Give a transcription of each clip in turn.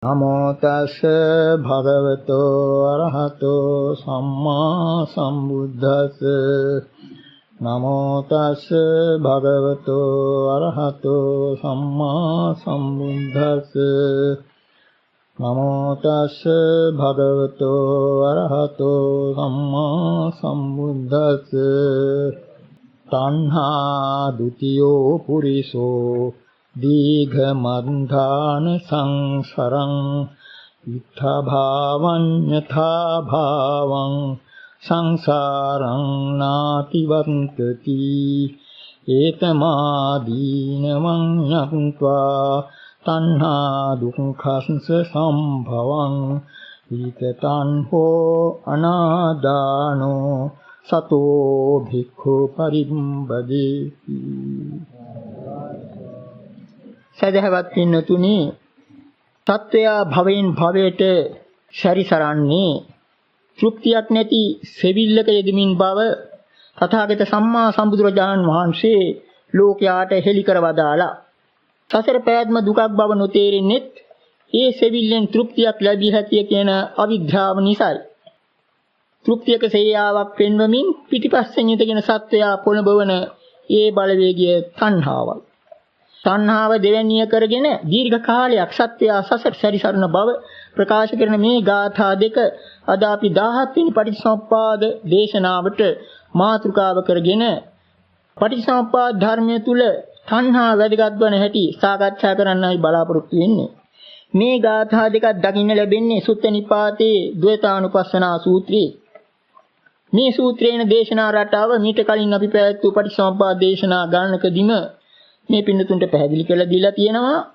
නමෝ තස්ස භගවතෝ අරහතෝ සම්මා සම්බුද්දස්ස නමෝ තස්ස භගවතෝ අරහතෝ සම්මා සම්බුද්දස්ස නමෝ තස්ස භගවතෝ අරහතෝ සම්මා සම්බුද්දස්ස තණ්හා ဒ ුතියෝ පුරිසෝ දීඝ මන්ධාන සංසරං ඉත්ථා භාවං යථා භාවං සංසාරං නාතිවන්තති ඒතමාදීනවං යක්ඛ්වා තණ්හා දුක්ඛස්ස සම්භවං ඊතතං හෝ අනාදානෝ සතෝ භික්ඛු පරිම්බදේති. සදහවත් පින්නතුනි, සත්වයා භවයෙන් භවයට සැරිසරන්නේ තෘප්තියක් නැති සෙවිල්ලක යෙදමින් බව තථාගත සම්මා සම්බුදුරජාණන් වහන්සේ ලෝකයාට හෙළි කර වදාලා. සසර පැවැත්ම දුකක් බව නොතේරෙන්නේත් ඒ සෙවිල්ලෙන් තෘප්තියක් ලැබිය හැකිය කියන අවිද්‍යාව නිසායි. තෘප්තියක සේයාවක් පෙන්වමින් පිටිපස්සෙන් ඉඳගෙන සත්වයා පොළඹවන ඒ බලවේගය තණ්හාවයි. තණ්හාව දෙවැනිය කරගෙන දීර්ඝ කාලයක් සත්වයා සසර සැරිසරන බව ප්‍රකාශ කරන මේ ගාථා දෙක අද අපි 17 වෙනි පටිච්චසමුප්පාද දේශනාවට මාතෘකාව කරගෙන පටිච්චසමුප්පාද ධර්මයේ තුල තණ්හා වැදගත් වන හැටි සාකච්ඡා කරන්නයි බලාපොරොත්තු වෙන්නේ. මේ ගාථා දෙකක් දකින්න ලැබෙන්නේ සුත්ත නිපාතේ ද්වේතානුපස්සනා සූත්‍රයේ. මේ සූත්‍රයේන දේශනා රටාව මීට කලින් අපි පැවැත්වූ පටිච්චසමුප්පාද දේශනා ගණනකදීම මේ පින්නතුන්ට පැහැදිලි කරලා දීලා තියෙනවා.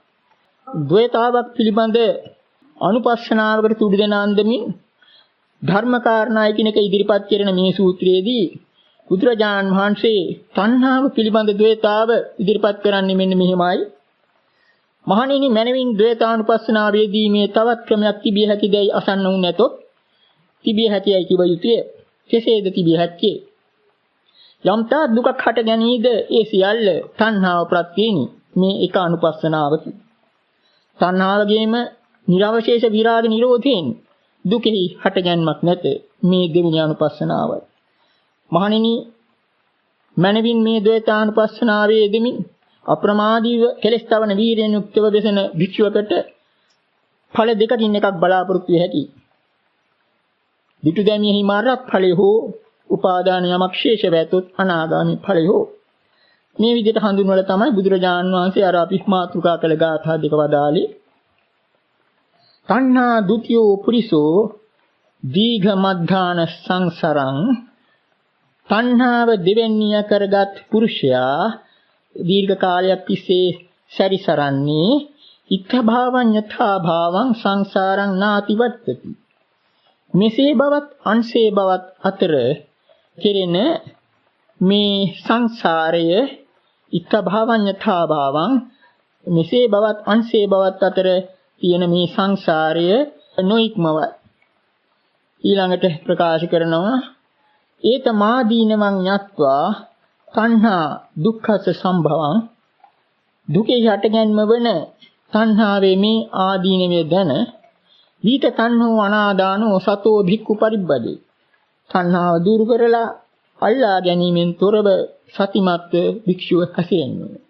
ද්වේතාවක් පිළිබඳ අනුපස්සනාවකට තුඩු දෙන අන්දමින් ධර්මකාරණා එකිනෙක ඉදිරිපත් කරන මේ සූත්‍රයේදී බුදුරජාණන් වහන්සේ තණ්හාව පිළිබඳ ද්වේතාව ඉදිරිපත් කරන්නේ මෙන්න මෙහිමයි. මහණෙනි, මනවින් ද්වේතානුපස්සනාවේදී මේ තවත් ක්‍රමයක් තිබිය හැකිදයි අසන්න වුන් නැතොත් තිබිය හැකියයි කිව යුතුය. කෙසේද තිබිය හැක්කේ? යම්තා දුකක් හට ගැනීද ඒ සියල්ල තණ්හාව ප්‍රත්‍යේනි. මේ එක අනුපස්සනාවකි. තණ්හාවගේම නිර්වශේෂ විරාග නිරෝධයෙන් දුකෙහි හටගැන්මක් නැත. මේ දෙවෙනි අනුපස්සනාවයි. මහණෙනි, මනවින් මේ ද්වේතානුපස්සනාවේ දෙමින් අප්‍රමාදීව කෙලස් තවන වීරියෙන් යුක්තව දෙසන භික්ෂුවකට ඵල දෙකකින් එකක් බලාපොරොත්තු විය හැකියි. විතු දැමියෙහි මාර්ග ඵලය හෝ උපාදාන යමක් ශේෂ වැතොත් අනාගාමී ඵලය හෝ. මේ විදිහට හඳුන්වලා තමයි බුදුරජාණන් වහන්සේ අර අපි මාතෘකා කළ ගාථා දෙක වදාළේ. තණ්හා ဒ ුතියෝ පුරිසෝ දීඝ මද්ධාන සංසරං. තණ්හාව දෙවැනිය කරගත් පුරුෂයා දීර්ඝ කාලයක් තිස්සේ සැරිසරන්නේ ඉත්ථ භාවං යථා භාවං සංසාරං නාතිවත්තති. මෙසේ බවත් අන්සේ බවත් අතර කෙරෙන මේ සංසාරය ඉත්ථ භාවං යථා භාවං, මෙසේ බවත් අන්සේ බවත් අතර තියෙන මේ සංසාරය නොඉක්මවයි. ඊළඟට ප්‍රකාශ කරනවා ඒත මාදීනවං යත්වා තණ්හා දුක්ඛස සම්භවං. දුකේ හටගැන්ම වන තණ්හාවේ මේ ආදීනවය දැන විත තණ්හෝ අනාදානෝ සතෝ භික්ඛු පරිබ්බදේ. තණ්හාව දුරු කරලා අල්ලා ගැනීමෙන් තොරව සතිමත් භික්ෂුව හැසිරෙන්නේ.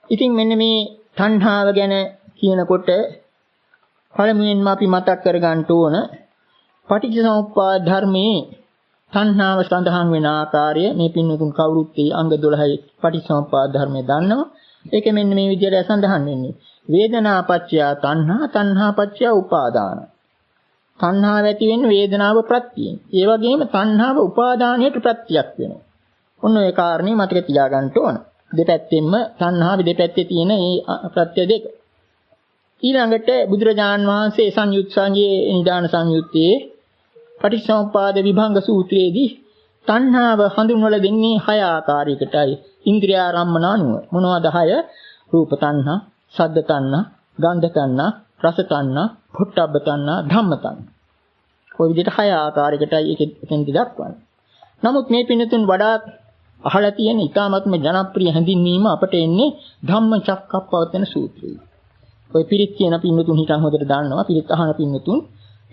ඉතින් මෙන්න මේ තණ්හාව ගැන කියනකොට පළමුවෙන්ම අපි මතක් කරගන්න ඕන පටිච්චසමුප්පාද ධර්මයේ තණ්හාව සඳහන් වෙන ආකාරය මේ පින්නතුන් කවුරුත් ඒ අංග 12 පටිච්චසමුප්පාද ධර්මයේ දන්නවා. ඒක මෙන්න මේ විදිහට සඳහන් වෙන්නේ. වේදනා පත්‍ය තණ්හා, තණ්හා පත්‍ය උපාදාන. තණ්හාව ඇති වෙන්නේ වේදනාව ප්‍රත්‍යයෙන්. ඒ වගේම තණ්හාව උපාදානයට ප්‍රත්‍යක් වෙනවා. ඔන්න ඒ කාරණේ මතක තියාගන්න ඕන. දෙපැත්තෙන්ම තණ්හාවේ දෙපැත්තේ තියෙන මේ ප්‍රත්‍ය දෙක. ඊළඟට බුදුරජාන් වහන්සේ සංයුත් සංජේ නිදාන සංයුත්තේ පටිච්චසමුප්පාද විභංග සූත්‍රයේදී තණ්හාව හඳුන්වලා දෙන්නේ 6 ආකාරයකටයි. ඉන්ද්‍රියාරම්මන අනුව. මොනවද 6? රූප තණ්හා, ශබ්ද තණ්හා, ගන්ධ තණ්හා, රස තණ්හා, පොට්ටබ්බ තණ්හා, ධම්ම තණ්හා. ඔය විදිහට 6 ආකාරයකටයි එතෙන්දි දක්වන්නේ. නමුත් මේ පින්නතුන් වඩාත් අහලා තියෙන ඉතාමත්ම ජනප්‍රිය හැඳින්වීම අපට එන්නේ ධම්මචක්කප්පවත්තන සූත්‍රය. ඔය පිරිත් කියන පින්නතුන් හිතන් හොදට දන්නවා. පිරිත් අහන පින්නතුන්.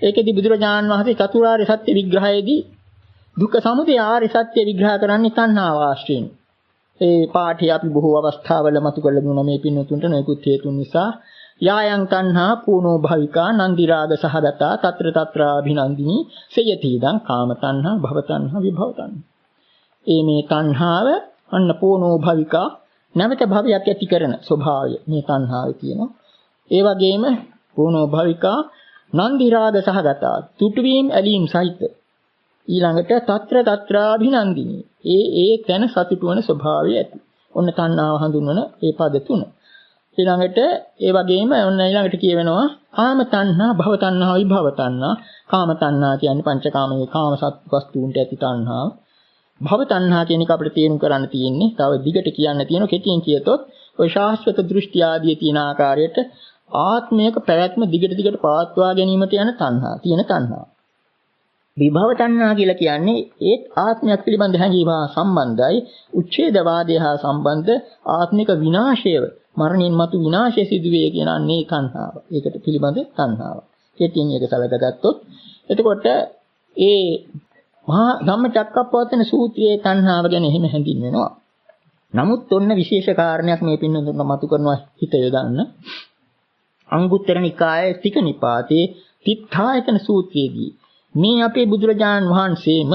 ඒකෙදි බුදුරජාණන් වහන්සේ චතුරාර්ය සත්‍ය විග්‍රහයේදී දුක්ඛ සමුදය ආර්ය සත්‍ය විග්‍රහ කරන්නේ තණ්හාව ආශ්‍රයෙන්. ඒ පාඨය අපි බොහෝ අවස්ථාවල මතු කරලා දුන්නා මේ පින්නතුන්ට නොයෙකුත් හේතුන් නිසා. යායන් තණ්හා පූනෝ භවිකා නන්දි රාග සහගතා తත්‍ර తත්‍රාභිනන්දිනී සයති දං කාම තණ්හා භව තණ්හා විභව තණ්හා. මේ තණ්හාව අන්න පූනෝ භවිකා නැවත භවයක් ඇති කරන ස්වභාවය මේ තණ්හාව කියනවා. ඒ වගේම පූනෝ භවිකා නන්දි රාග සහගතා තුටුවීම් ඇලීම් සහිත ඊළඟට తත්‍ර తත්‍රාභිනන්දිනී ඒ තැන සතුටු වන ස්වභාවය ඇති. ඔන්න තණ්හාව හඳුන්වන ඒ පද තුන. ඊළඟට ඒ වගේම ඔන්න ඊළඟට කියවෙනවා කාම තණ්හා භව තණ්හා විභව තණ්හා. කාම තණ්හා කියන්නේ පංචකාමයේ කාම වස්තුන්ට ඇති තණ්හාව. භව තණ්හා කියන එක අපිට තේරුම් කරන්න තියෙන්නේ. තව දිගට කියන්න තියෙන කෙටියෙන් කියතොත් ඔය ශාස්ත්‍රක දෘෂ්ටි ආදී තියෙන ආකාරයට ආත්මයක පැවැත්ම දිගට පවත්වා ගැනීමට යන තණ්හා තියෙන තණ්හා. විභව තණ්හා කියලා කියන්නේ ඒත් ආත්මයක් පිළිබඳ හැඟීම හා සම්බන්ධයි. උච්ඡේදවාදය හා සම්බන්ධ ආත්මික විනාශය මරණින් මතු විනාශය සිදුවේ කියන අන්නේ තණ්හාව. ඒකට පිළිබඳ තණ්හාව. කෙටියෙන් ඒක සැලකගත්තොත් එතකොට ඒ මහා ධම්මචක්කප්පවත්තන සූත්‍රයේ තණ්හාව ගැන එහෙම හැඳින්වෙනවා. නමුත් ඔන්න විශේෂ කාරණයක් මේ පින්නතුන්ට මතු කරනවා හිත යොදන්න. අංගුත්තර නිකායේ තික නිපාතේ තිත්ථායතන සූත්‍රයේදී මේ අපේ බුදුරජාණන් වහන්සේම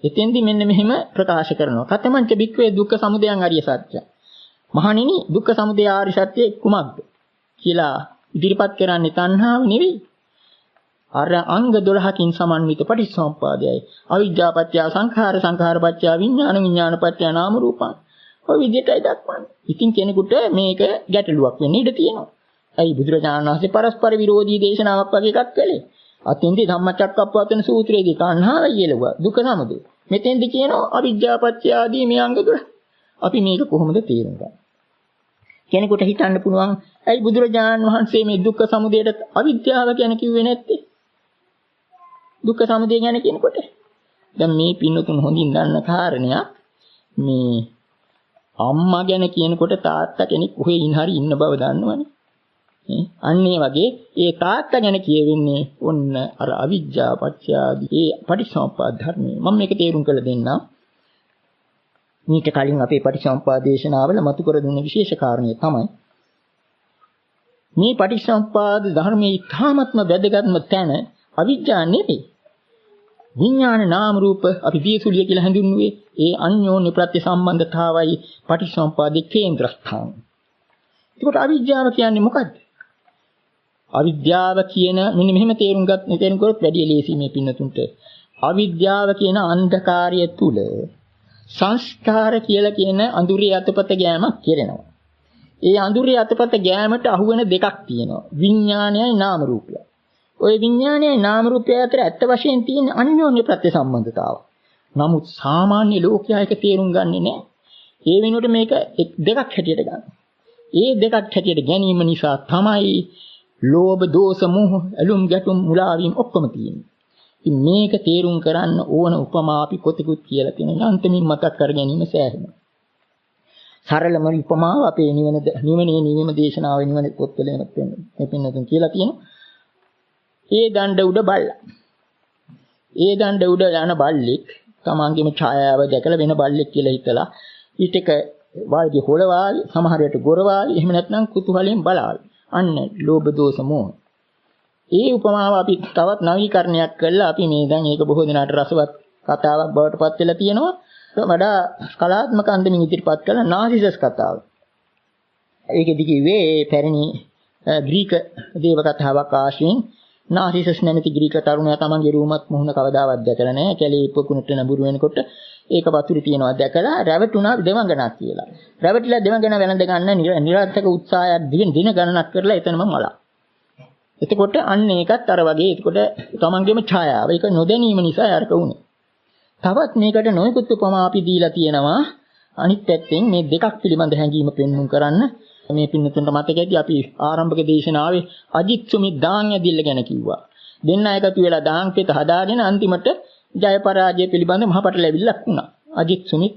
එතෙන්දි මෙන්න මෙහෙම ප්‍රකාශ කරනවා. කතමංච බික්කවේ දුක්ඛ සමුදයං අරිය සත්‍ය. මහණෙනි දුක්ඛ සමුදය ආර්ය සත්‍ය කුමක්ද කියලා ඉදිරිපත් කරන්නේ තණ්හාව නෙවෙයි. අර අංග 12කින් සමන්විත පටිච්චසමුප්පාදයයි. අවිජ්ජා පත්‍ය සංඛාර සංඛාර පත්‍ය විඥාන විඥාන පත්‍ය නාම රූපං. ඔය විදිහටයි දක්වන්නේ. ඉතින් කෙනෙකුට මේක ගැටලුවක් වෙන්න ඉඩ තියෙනවා. ඇයි බුදුරජාණන් වහන්සේ පරස්පර විරෝධී දේශනාවක් වගේ එකක් කළේ? අතින්දි ධම්මචක්කප්පවත්තන සූත්‍රයේදී තණ්හාව කියලුවා දුක්ඛ සමුදය. මෙතෙන්දි කියනවා අවිජ්ජා පත්‍ය ආදී මේ අංග 12. අපි මේක කොහොමද තේරුම් ගන්නේ? කෙනෙකුට හිතන්න පුළුවන් ඇයි බුදුරජාණන් වහන්සේ මේ දුක්ඛ සමුදයට අවිද්‍යාව ගැන කිව්වේ නැත්තේ? දුක්ඛ සමුදය ගැන කියනකොට දැන් මේ පින්නතුන් හොඳින් දන්න කාරණයක් මේ අම්මා ගැන කියනකොට තාත්තා කෙනෙක් කොහේ ඉන්න ඉන්න බව දන්නවනේ. අන්න ඒ වගේ ඒ තාත්තා ගැන කියවෙන්නේ ඔන්න අර අවිජ්ජා පත්‍යාදී ඒ පටිච්චසමුප්පාද ධර්මයේ. මම මේක තේරුම් කරලා දෙන්නම්. මීට කලින් අපේ පටිච්චසමුප්පාද දේශනාවල මතු කර දුන්න විශේෂ කාරණය තමයි මේ පටිච්චසමුප්පාද ධර්මයේ ඉතාමත්ම වැදගත්ම තැන අවිජ්ජා නෙවෙයි. විඥාන නාම රූප අපි දියසුලිය කියලා හඳුන්වුවේ ඒ අන්‍යෝන්‍ය ප්‍රත්‍ය සම්බන්ධතාවයි පටිච්චසමුප්පාදේ කේන්ද්‍රස්ථාන. ඒකට අවිජ්ජාව කියන්නේ මොකද්ද? අවිද්‍යාව කියන මෙන්න මෙහෙම තේරුම් කරොත් වැඩි ලේසි මේ පින්නතුන්ට. අවිද්‍යාව කියන අන්ධකාරය තුල සංස්කාර කියලා කියන අඳුරේ අතපත ගෑමක් කෙරෙනවා. ඒ අඳුරේ අතපත ගෑමට අහුවෙන දෙකක් තියෙනවා. විඥානයයි නාම රූපයයි. ওই විඥානයයි නාම රූපය අතර ඇත්ත වශයෙන් තියෙන අන්‍යෝන්‍ය ප්‍රත්‍ය සම්බන්ධතාව. නමුත් සාමාන්‍ය ලෝකයා ඒක තේරුම් ගන්නේ නැහැ. ඒ වෙනුවට මේක දෙකක් හැටියට ගන්න. ඒ දෙකක් හැටියට ගැනීම නිසා තමයි ලෝභ, දෝෂ, මෝහ, අලුම් ගැටුම්, මුලාවීම් ඔක්කොම තියෙන්නේ. ඉතින් මේක තේරුම් කරන්න ඕන උපමා අපි කොතිකුත් කියලා තියෙනවා. අන්තිමින් මතක් කර ගැනීම සෑහෙනවා. සරලම උපමාව අපේ නිවන දේශනාවේ නිවන පොත්වලම මේ පින්නතුන් කියලා තියෙනවා. ඒ දණ්ඩ උඩ බල්ලා. ඒ දණ්ඩ උඩ යන බල්ලෙක් තමන්ගේම ඡායාව දැකලා වෙන බල්ලෙක් කියලා හිතලා ඊටක වාගේ හොලවාලි සමහරයට ගොරවාලි එහෙම නැත්නම් කුතුහලයෙන් බලාවි. අන්න ලෝභ දෝෂ මෝහ. ඒ උපමාව අපි තවත් නවීකරණයක් කළා. අපි මේ දැන් ඒක බොහෝ දෙනාට රසවත් කතාවක් බවට පත් වෙලා තියෙනවා. වඩා කලාත්මක අන්දමින් ඉදිරිපත් කළ නාසිසස් කතාව. ඒකෙදි කිව්වේ පැරණි ග්‍රීක දේව කතාවක් ආශ්‍රයෙන් නාසිසස් නැමැති ග්‍රීක තරුණයා තමන්ගේ රූමත් මුහුණ කවදාවත් දැකලා නැහැ. කැලේ ඉපකුණට නඹුරු වෙනකොට ඒක වතුරේ තියනවා දැකලා රැවටුණා දෙවඟනක් කියලා. රැවටිලා දෙවඟන වැළඳ ගන්න නිරර්ථක උත්සාහයක් දින ගණනක් කරලා එතනම මලා. එතකොට අන්න ඒකත් අර වගේ එතකොට තමන්ගේම ඡායාව ඒක නොදැනීම නිසා අරක වුණේ. තවත් මේකට නොයෙකුත් උපමා අපි දීලා තියෙනවා. අනිත් පැත්තෙන් මේ දෙකක් පිළිබඳ හැඟීම පෙන්වුම් කරන්න මේ පින්නතුන්ට මතක ඇති අපි ආරම්භක දේශනාවේ අජිත් සුමිත් දාන් ඇදිල්ල ගැන කිව්වා. දෙන්න එකතු වෙලා දාන් පෙත හදාගෙන අන්තිමට ජය පරාජය පිළිබඳ මහපට ලැබිල්ලක් වුණා. අජිත් සුමිත්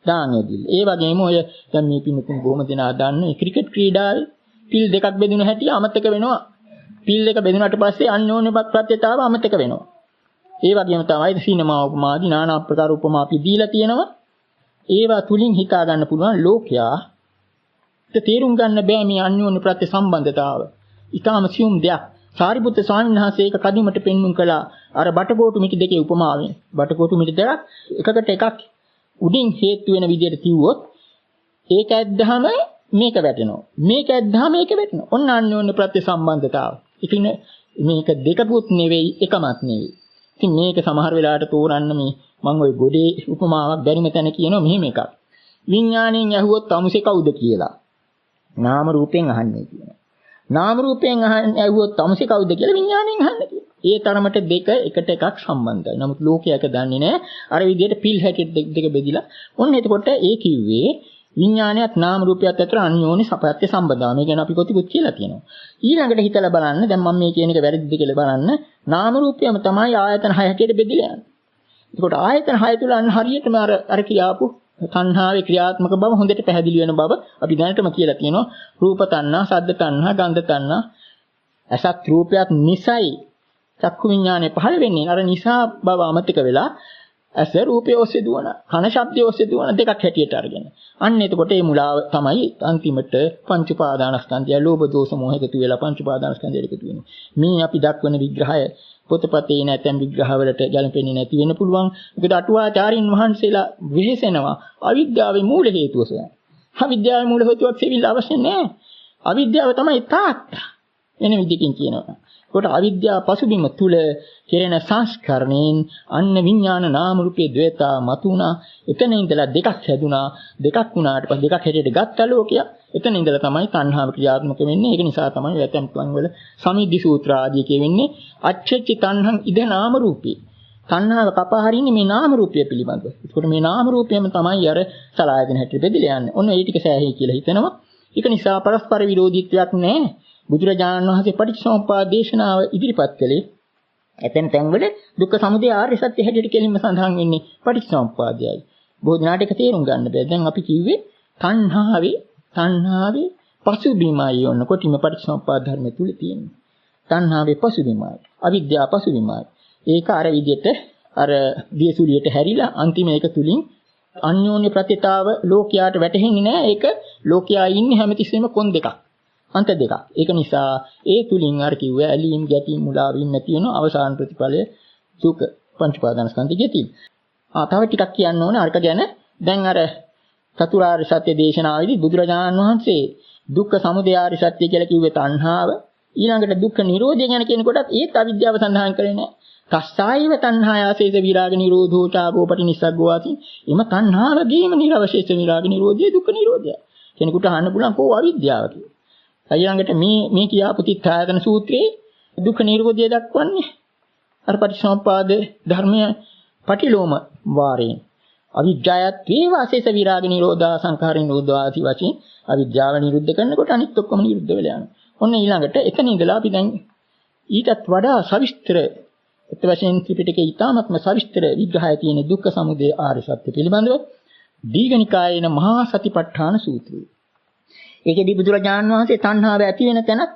දාන් ඇදිල්ල. ඒ වගේම ඔය දැන් මේ පින්නතුන් බොහොම දෙනා දන්න ක්‍රිකට් ක්‍රීඩාවේ පිල් දෙකක් බෙදුණු හැටි අමතක වෙනවා. පිල් දෙක බෙදුණාට පස්සේ අන්‍යෝන්‍ය ප්‍රත්‍යතාව අමතක වෙනවා. ඒ වගේම තමයි සිනමා උපමාදී নানা ආකාර උපමා අපි දීලා තියෙනවා. ඒවා තුලින් හිතා ගන්න පුළුවන් ලෝකයා තේරුම් ගන්න බෑ මේ අන්‍යෝන්‍ය ප්‍රත්‍ය සම්බන්ධතාව. ඊටාම සියුම් දෙයක්. සාරිපුත්‍ර ස්වාමීන් වහන්සේ ඒක කදිමට පෙන්눔 කළා. අර බටකොටු මිටි දෙකේ උපමාවෙන්. බටකොටු මිටි දෙකක් එකකට එකක් උඩින් හේතු වෙන විදිහට කිව්වොත් ඒක ඇද්දාම මේක වැටෙනවා. මේක ඇද්දාම මේක වැටෙනවා. ඔන්න අන්‍යෝන්‍ය ප්‍රත්‍ය සම්බන්ධතාව. ඉතින් මේක දෙකකුත් නෙවෙයි එකමත් නෙවෙයි. ඉතින් මේක සමහර වෙලාවට තෝරන්න මේ මම ওই ගොඩේ උපමාවක් බැරිම තැන කියනවා මෙහෙම එකක්. විඥාණයෙන් ඇහුවොත් තමුසේ කවුද කියලා. නාම රූපයෙන් අහන්නේ කියනවා. නාම රූපයෙන් ඇහුවොත් තමුසේ කවුද කියලා විඥාණයෙන් අහන්නේ කියනවා. ඒ තරමට දෙක එකට එකක් සම්බන්ධයි. නමුත් ලෝකයක දන්නේ නැහැ. අර විදිහට පිල් හැටියට දෙක බෙදිලා. ඔන්න එතකොට ඒ කිව්වේ විඥානයත් නාම රූපයත් අතර අන්‍යෝන්‍ය සපත්‍ය සම්බන්ධතාව. මේ ගැන අපි කොටිකුත් කියලා කියනවා. ඊළඟට හිතලා බලන්න දැන් මම මේ කියන එක වැරදිද කියලා බලන්න. නාම රූපයම තමයි ආයතන 6 හැටියට බෙදලා යන්නේ. එතකොට ආයතන 6 තුල අන්න හරියටම අර කියාපු තණ්හාවේ ක්‍රියාත්මක බව හොඳට පැහැදිලි වෙන බව අපි දැනටම කියලා තියෙනවා. රූප තණ්හා, ශබ්ද තණ්හා, ගන්ධ තණ්හා. අසත් රූපයත් නිසයි චක්කු විඥානය පහළ වෙන්නේ. අර නිසා බව අමතක වෙලා ඇස රූපය ඔස්සේ දුවන, කන ශබ්දය ඔස්සේ දුවන දෙකක් හැටියට අරගෙන. අන්න එතකොට මේ මුලාව තමයි අන්තිමට පංච උපාදානස්කන්ධය, ලෝභ දෝෂ මොහ එකතු වෙලා පංච උපාදානස්කන්ධය එකතු වෙනවා. මේ අපි දක්වන විග්‍රහය පොතපතේ නැත්නම් විග්‍රහවලට ගැලපෙන්නේ නැති වෙන්න පුළුවන්. ඒකට අටුවාචාරින් වහන්සේලා වෙහෙසෙනවා අවිද්‍යාවේ මූල හේතුව සොයන්න. අවිද්‍යාවේ මූල හේතුවක් සෙවිල්ල අවශ්‍ය නැහැ. අවිද්‍යාව තමයි තාත්තා. වෙන විදිහකින් කියනවා. කොට අවිද්‍යාව පසුබිම තුල කෙරෙන සංස්කරණයෙන් අන්න විඥාන නාම රූපයේ ද්වේතා මතුණා. එතන ඉඳලා දෙකක් හැදුනා. දෙකක් වුණාට පස්සේ දෙකක් හැටියට ගත්ත ලෝකය. එතන ඉඳලා තමයි තණ්හාව ක්‍රියාත්මක වෙන්නේ. ඒක නිසා තමයි වැතම් තුන් වල සමිද්ධි සූත්‍ර ආදී කියවෙන්නේ අච්චච්ච තණ්හං ඉද නාම රූපේ. තණ්හාව කපා හරින්නේ මේ නාම රූපය පිළිබඳව. ඒකට මේ නාම රූපයම තමයි අර සලආයතන හැටියට බෙදලා යන්නේ. ඔන්න ඒ ටික සෑහේ කියලා හිතනවා. ඒක නිසා පරස්පර විරෝධීත්වයක් නැහැ. බුදුරජාණන් වහන්සේ පටිච්චසමුප්පාද දේශනාව ඉදිරිපත් කළේ ඇතැම් තැන්වල දුක්ඛ සමුදය ආර්ය සත්‍ය හැටියට කෙලින්ම සඳහන් වෙන්නේ පටිච්චසමුප්පාදයයි. බොහෝ දිනාට ඒක තේරුම් ගන්න බෑ. දැන් අපි කිව්වේ තණ්හාවේ පසුබිමයි ඔන්න කොටිම පටිච්චසමුප්පාද ධර්ම තුල තියෙන්නේ. තණ්හාවේ පසුබිමයි. අවිද්‍යාව පසුබිමයි. ඒක අර විදිහට අර දියසුලියට හැරිලා අන්තිම එක තුලින් අන්‍යෝන්‍ය ප්‍රතිතාව ලෝකයාට වැටහෙන්නේ නැහැ. ඒක ලෝකයා ඉන්නේ හැමතිස්සෙම කොන් දෙකක්. අන්ත දෙකක්. ඒක නිසා ඒ තුලින් අර කිව්වා ඇලීම් ගැටීම් මුලාවීම් නැති වෙන අවසාන ප්‍රතිඵලය දුක පංච උපාදානස්කන්ධය ගැටීම්. තව ටිකක් කියන්න ඕනේ අරක ගැන. දැන් අර චතුරාර්ය සත්‍ය දේශනාවේදී බුදුරජාණන් වහන්සේ දුක්ඛ සමුදය ආර්ය සත්‍ය කියලා කිව්වේ තණ්හාව. ඊළඟට දුක්ඛ නිරෝධය ගැන කියනකොටත් ඒත් අවිද්‍යාව සඳහන් කරේ නැහැ. තස්සායිව තණ්හායාසේස විරාග නිරෝධෝ චාගෝ පටිනිස්සග්ගෝ ආති. එම තණ්හාවගේම නිරවශේෂ විරාග නිරෝධය දුක්ඛ නිරෝධය. කෙනෙකුට අහන්න පුළුවන් කොහොම අවිද්‍යාව කියලා. ඊළඟට මේ කියාපු තිත්ථායතන සූත්‍රයේ දුක්ඛ නිරෝධය දක්වන්නේ අර පටිච්චසමුප්පාද ධර්මය පටිලෝම වාරයෙන් අවිද්‍යාවත් වේවාසේස විරාග නිරෝධා සංඛාර නිරෝධා ආදී වශයෙන් අවිද්‍යාව නිරුද්ධ කරනකොට අනිත් ඔක්කොම නිරුද්ධ වෙලා යනවා. ඔන්න ඊළඟට එතන ඉඳලා අපි දැන් ඊටත් වඩා සවිස්තර වශයෙන් ත්‍රිපිටකයේ ඊටාත්ම සවිස්තර විග්‍රහය තියෙන දුක්ඛ සමුදය ආර්ය සත්‍ය පිළිබඳව දීඝනිකායේන මහා සතිපට්ඨාන සූත්‍රය. ඒකෙදී බුදුරජාණන් වහන්සේ තණ්හාව ඇති වෙන තැනත්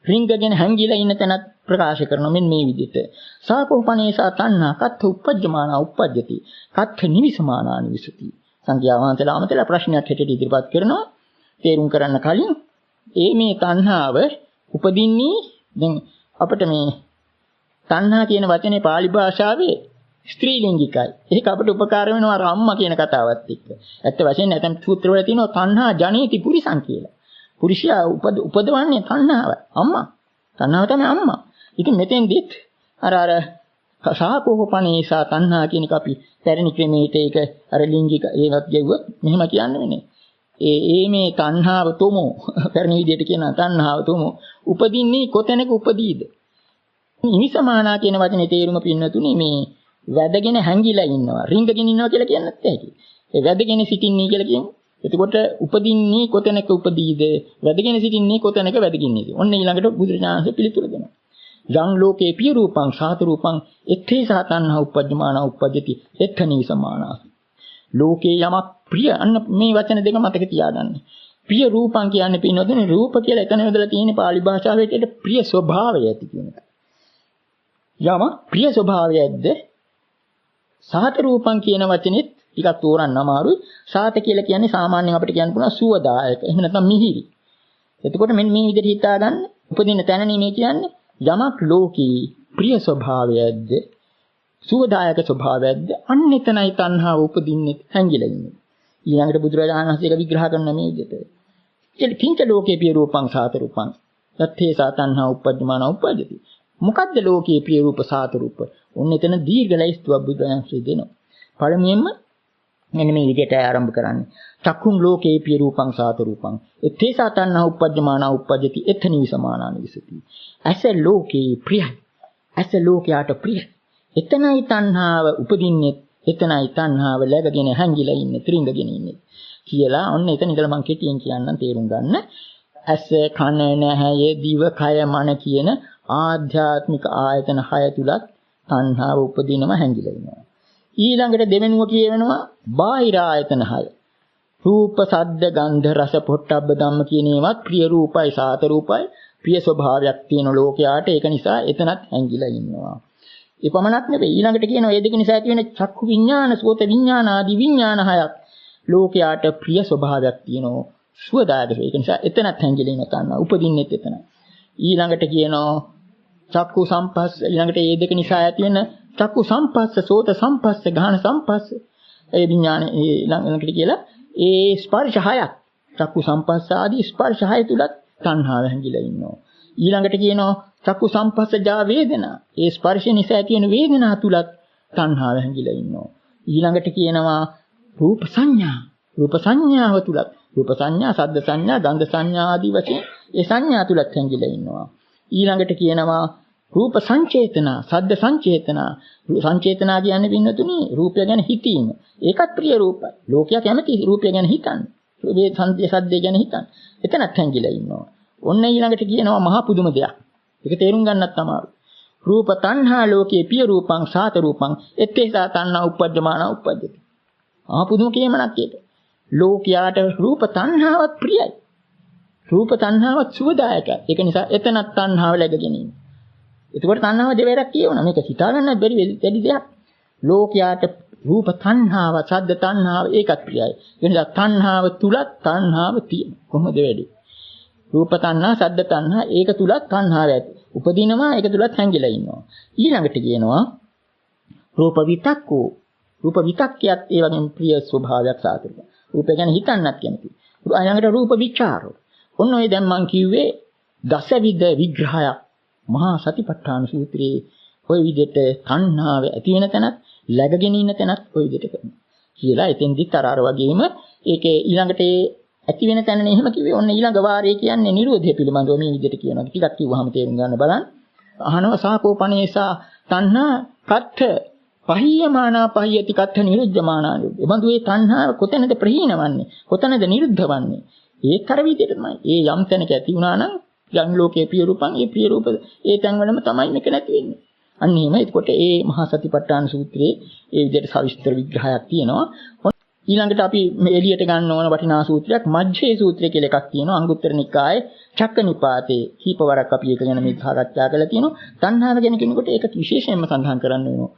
රිංගගෙන හැංගිලා ඉන්න තැනත් ප්‍රකාශ කරනවා මෙන්න මේ විදිහට. සාකෝපනේසා තණ්හා කත්ථ උපජ්ජමානා උපජ්ජති. කත්ථ නිවිසමානා නිවිසති. සංඛ්‍යා වහන්සේලා අමතලා ප්‍රශ්නයක් හැටියට ඉදිරිපත් කරනවා. තේරුම් කරන්න කලින් මේ තණ්හාව උපදින්නේ දැන් අපිට මේ තණ්හා කියන වචනේ pāli භාෂාවේ ස්ත්‍රීලිංගිකයි. ඒක අපිට උපකාර වෙනවා අර අම්මා කියන කතාවත් එක්ක. ඇත්ත වශයෙන්ම නැත්නම් සූත්‍රවල තියෙනවා තණ්හා ජනේති පුරිසං කියලා. පුරුෂයා උපදවන්නේ තණ්හාව. අම්මා. තණ්හාව තමයි අම්මා. ඉතින් මෙතෙන්දිත් අර සාකෝපනේසා තණ්හා කියන එක අපි පැරණි ක්‍රමයකට ඒක අර ලිංගික ඒවත් ගෙවුවොත් මෙහෙම කියන්න වෙන්නේ. මේ තණ්හාව තොමෝ පැරණි විදිහට කියන තණ්හාව තොමෝ උපදින්නේ කොතැනක උපදීද? ඉනිසමානා කියන වචනේ තේරුම පින්නතුනේ මේ වැදගෙන හැංගිලා ඉන්නවා. රිංගගෙන ඉන්නවා කියලා කියන්නත් ඇති. ඒ වැදගෙන සිටින්නේ කියලා කියන්නේ. එතකොට උපදින්නේ කොතැනක උපදීද? වැදගෙන සිටින්නේ කොතැනක වැදගින්නේද? ඔන්න ඊළඟට බුදුරජාණන්සේ පිළිතුරු දෙනවා. යං ලෝකේ පිය රූපං සාත රූපං එත්තේ සාතන්හ උපජ්ජමානා උපජ්ජති එත්තනි සමානා. ලෝකේ යමක් ප්‍රිය අන්න මේ වචන දෙක මතක තියාගන්න. ප්‍රිය රූපං කියන්නේ පින්නතුනේ රූප කියලා එතන යොදලා තියෙන පාලි භාෂාවේ විදිහට ප්‍රිය ස්වභාවය ඇති කියන එක. යම ප්‍රිය ස්වභාවයක්ද සාත රූපං කියන වචනේත් ටිකක් තෝරන්න අමාරුයි. සාත කියලා කියන්නේ සාමාන්‍යයෙන් අපිට කියන්න පුළුවන් සුවදායක. එහෙම නැත්නම් මිහිරි. එතකොට මෙන්න මේ විදිහට හිතා ගන්න උපදින තැන නෙමෙයි කියන්නේ යමක් ලෝකී ප්‍රිය ස්වභාවයක්ද සුවදායක ස්වභාවයක්ද අන්න එතනයි තණ්හාව උපදින්නේ හැංගිලා ඉන්නේ. ඊළඟට බුදුරජාණන් වහන්සේ විග්‍රහ කරන මේ විදිහට කිංච ලෝකේ ප්‍රිය රූපං සාත රූපං යත්තේ සාතන්හා උපජ්ජමාන උපජ්ජති. මොකද්ද ලෝකේ ප්‍රිය රූප සාත රූප? ඔන්න එතන දීර්ඝ ලයිස්තුවක් බුදුරජාණන් වහන්සේ දෙනවා. පළමුවෙන්ම මෙන්න මේ විදිහට ආරම්භ කරන්නේ. චක්කුම් ලෝකේ ප්‍රිය රූපං සාත රූපං යත්තේ සාතන්හා උපජ්ජමාන උපජ්ජති එතනි සමානානි විසති. ඇස ලෝකේ ප්‍රියයි. ඇස ලෝකයට ප්‍රියයි. එතනයි තණ්හාව උපදින්නේ. එතනයි තණ්හාව läගගෙන හැංගිලා ඉන්නේ, ත්‍රිංගගෙන ඉන්නේ කියලා ඔන්න එතන ඉඳලා මම කෙටියෙන් කියන්නම් තේරුම් ගන්න. ඇස, කන, නැහැය, දිව, කය, මන කියන ආධ්‍යාත්මික ආයතන 6 තුලත් තණ්හාව උපදිනම හැංගිලා ඉනවා. ඊළඟට දෙවෙනුව කියවෙනවා බාහිර ආයතන 6. රූප, ශබ්ද, ගන්ධ, රස, පොට්ටබ්බ ධම්ම කියන ඒවාත් ප්‍රිය රූපයි, සාත රූපයි, ප්‍රිය ස්වභාවයක් තියෙන ලෝකයාට ඒක නිසා එතනත් හැංගිලා ඉන්නවා. ඒ පමණක් නෙවෙයි ඊළඟට කියනවා මේ දෙක නිසා ඇති වෙන චක්කු විඥාන, සෝත විඥාන ආදී විඥාන 6ක් ලෝකයාට ප්‍රිය ස්වභාවයක් තියෙනවා. සුවදායක. ඒක නිසා එතනත් හැංගිලා ඉන්න තණ්හාව උපදින්නෙත් එතන. ඊළඟට කියනවා චක්කු සම්පස්ස ඊළඟට මේ දෙක නිසා ඇති වෙන චක්කු සම්පස්ස, සෝත සම්පස්ස, ගාහන සම්පස්ස ඒ විඥාන ඊළඟට කියලා ඒ ස්පර්ශ 6ක් චක්කු සම්පස්ස ආදී ස්පර්ශ 6 තුලත් තණ්හාව හැංගිලා ඉන්නවා. ඊළඟට කියනවා චක්කු සම්පස්සජා වේදනා. ඒ ස්පර්ශ නිසා ඇති වෙන වේදනා තුලත් තණ්හාව හැංගිලා ඉන්නවා. ඊළඟට කියනවා රූප සංඥා. රූප සංඥාව තුලත් රූප සංඥා, ශබ්ද සංඥා, ගන්ධ සංඥා ආදී වශයෙන් ඒ සංඥා තුලත් හැංගිලා ඉන්නවා. ඊළඟට කියනවා රූප සංචේතනා, ශබ්ද සංචේතනා. සංචේතනා කියන්නේ වින්නතුනි රූපය ගැන හිතීම. ඒකත් ප්‍රිය රූපයි. ලෝකයා කැමති රූපය ගැන හිතන්නේ. මේ සංදේ සද්දේ ගැන හිතන්නේ. එතනත් හැංගිලා ඉන්නවා. ඔන්න ඊළඟට කියනවා මහා පුදුම දෙයක්. ඒක තේරුම් ගන්නත් තමයි. රූප තණ්හා ලෝකේ පිය රූපං සාත රූපං එත්තේසා තණ්හා උපජ්ජමාන උපජ්ජති. පුදුම කියමනක් ඒක. ලෝකයාට රූප තණ්හාවත් ප්‍රියයි. රූප තණ්හාවත් සුවදායකයි. ඒක නිසා එතනත් තණ්හාව läගගෙන ඉන්නේ. එතකොට තණ්හාව දෙවරක් කියවනවා. මේක හිතා ගන්නත් බැරි වැඩි දෙයක්. ලෝකයාට රූප තණ්හාව, ශබ්ද තණ්හාව ඒකත් ප්‍රියයි. ඒ නිසා තණ්හාව තුලත් තණ්හාව තියෙනවා. කොහොමද වෙන්නේ? රූප තණ්හා, ශබ්ද තණ්හා ඒක තුලත් තණ්හාව ඇති. උපදිනවා ඒක තුලත් හැංගිලා ඉන්නවා. ඊළඟට කියනවා රූප විතක්කෝ. රූප විතක්කියත් ඒ වගේම ප්‍රිය ස්වභාවයක් සාතුරුක. රූපය ගැන හිතන්නත් කැමති. ඊළඟට රූප විචාරෝ. ඔන්න ඔය දැන් මම කිව්වේ දසවිධ විග්‍රහයක් මහා සතිපට්ඨාන සූත්‍රයේ ඔය විදිහට තණ්හාව ඇති වෙන තැනත් läගගෙන ඉන්න තැනත් ඔය විදිහට කරනවා. කියලා එතෙන්දිත් අර වගේම ඒකේ ඊළඟට ඇති වෙන තැනනේ එහෙම කිව්වේ. ඔන්න ඊළඟ වාරයේ කියන්නේ නිරෝධය පිළිබඳව මේ විදිහට කියනවා. ටිකක් කිව්වහම තේරුම් ගන්න බලන්න. අහනවා සාකෝපනේසා තණ්හා කත්ථ පහියමානා පහියති කත්ථ නිරුද්ධමානා. ඒ බඳු ඒ තණ්හාව කොතැනද ප්‍රහීනවන්නේ? කොතැනද නිරුද්ධවන්නේ? ඒතර විදිහට තමයි. ඒ යම් තැනක ඇති වුණා නම් යම් ලෝකයේ ප්‍රිය රූපං ඒ ප්‍රිය රූප ඒ තැන්වලම තමයි මේක නැති වෙන්නේ. අන්න එහෙම. එතකොට ඒ මහා සතිපට්ඨාන සූත්‍රයේ ඒ විදිහට සවිස්තර විග්‍රහයක් තියෙනවා. ඊළඟට අපි මේ එළියට ගන්න ඕන වටිනා සූත්‍රයක් මජ්ජේ සූත්‍රය කියලා එකක් තියෙනවා. අංගුත්තර නිකායේ චක්කනිපාතේ කීපවරක් අපි ඒක ගැන මේ සාකච්ඡා කරලා තියෙනවා. තණ්හාව ගැන කෙනෙකුට ඒක විශේෂයෙන්ම සඳහන් කරන්න වෙනවා.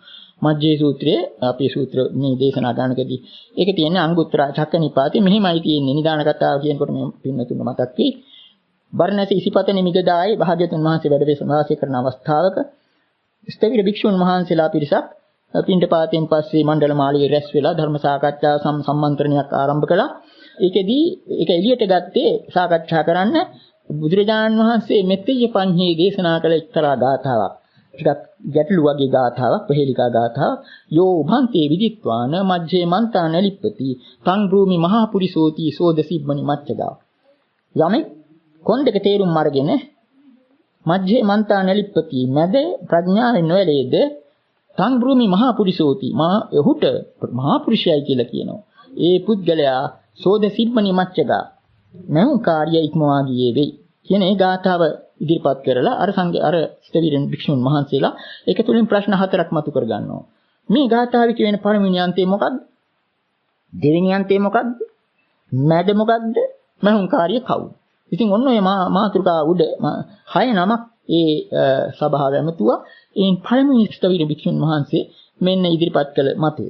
මජ්ජේ සූත්‍රයේ අපි සූත්‍ර මේ දේශනා ගන්නකදී ඒක තියෙන්නේ අංගුත්තර චක්කනිපාතේ මෙහිමයි තියෙන්නේ. නිදාන කතාව කියනකොට මේ පින්නතුන් මතක් වෙයි. බර්ණැස ඉසිපතනි මිගදායේ භාග්‍යතුන් වහන්සේ වැඩ වාසය කරන අවස්ථාවක ස්ථවිර භික්ෂුන් වහන්සේලා පිරිසක් පින්ඩපාතයෙන් පස්සේ මණ්ඩල මාලිගයේ රැස් වෙලා ධර්ම සාකච්ඡා සම්මන්ත්‍රණයක් ආරම්භ කළා. ඒකෙදී ඒක එළියට ගත්තේ සාකච්ඡා කරන්න බුදුරජාණන් වහන්සේ මෙත්තේ පඤ්ඤේ දේශනා කළ එක්තරා ගාථාවක්. ටිකක් ගැටළු වගේ ගාථාවක්, ප්‍රහේලිකා ගාථාවක්. යෝ උභන්තේ විදිත්වාන මජ්ජේ මන්තා නලිප්පති තං භූමි මහා පුරිසෝති සෝද සිබ්බනි මච්චගා. යමෙක් කොන්දක තේරුම් අරගෙන මජ්ජේ මන්තා නලිප්පති මැද ප්‍රඥාවෙන් නොයලේද තං භූමි මහා පුරිසෝති එහුට මහා පුරුෂයයි කියලා කියනවා. ඒ පුද්ගලයා සෝද සිබ්බනි මච්චගා නැවුම් කාර්ය ඉක්මවා ගියේ වෙයි කියන ඒ ගාථාව ඉදිරිපත් කරලා අර ස්ථවිරෙන් භික්ෂුන් වහන්සේලා ඒක තුලින් ප්‍රශ්න 4ක් මතු කර ගන්නවා. මේ ගාථාවේ කියන පළවෙනි අන්තය මොකක්ද? දෙවෙනි අන්තය මොකක්ද? මැද මොකක්ද? මහුම්කාරිය කවුද? ඉතින් ඔන්න ඔය මාතෘකා උඩ 6 නමක් ඒ සභාව ඇමතුවා. එයින් පළමුවෙනි ස්ථවිර භික්ෂුන් වහන්සේ මෙන්න ඉදිරිපත් කළ මතය.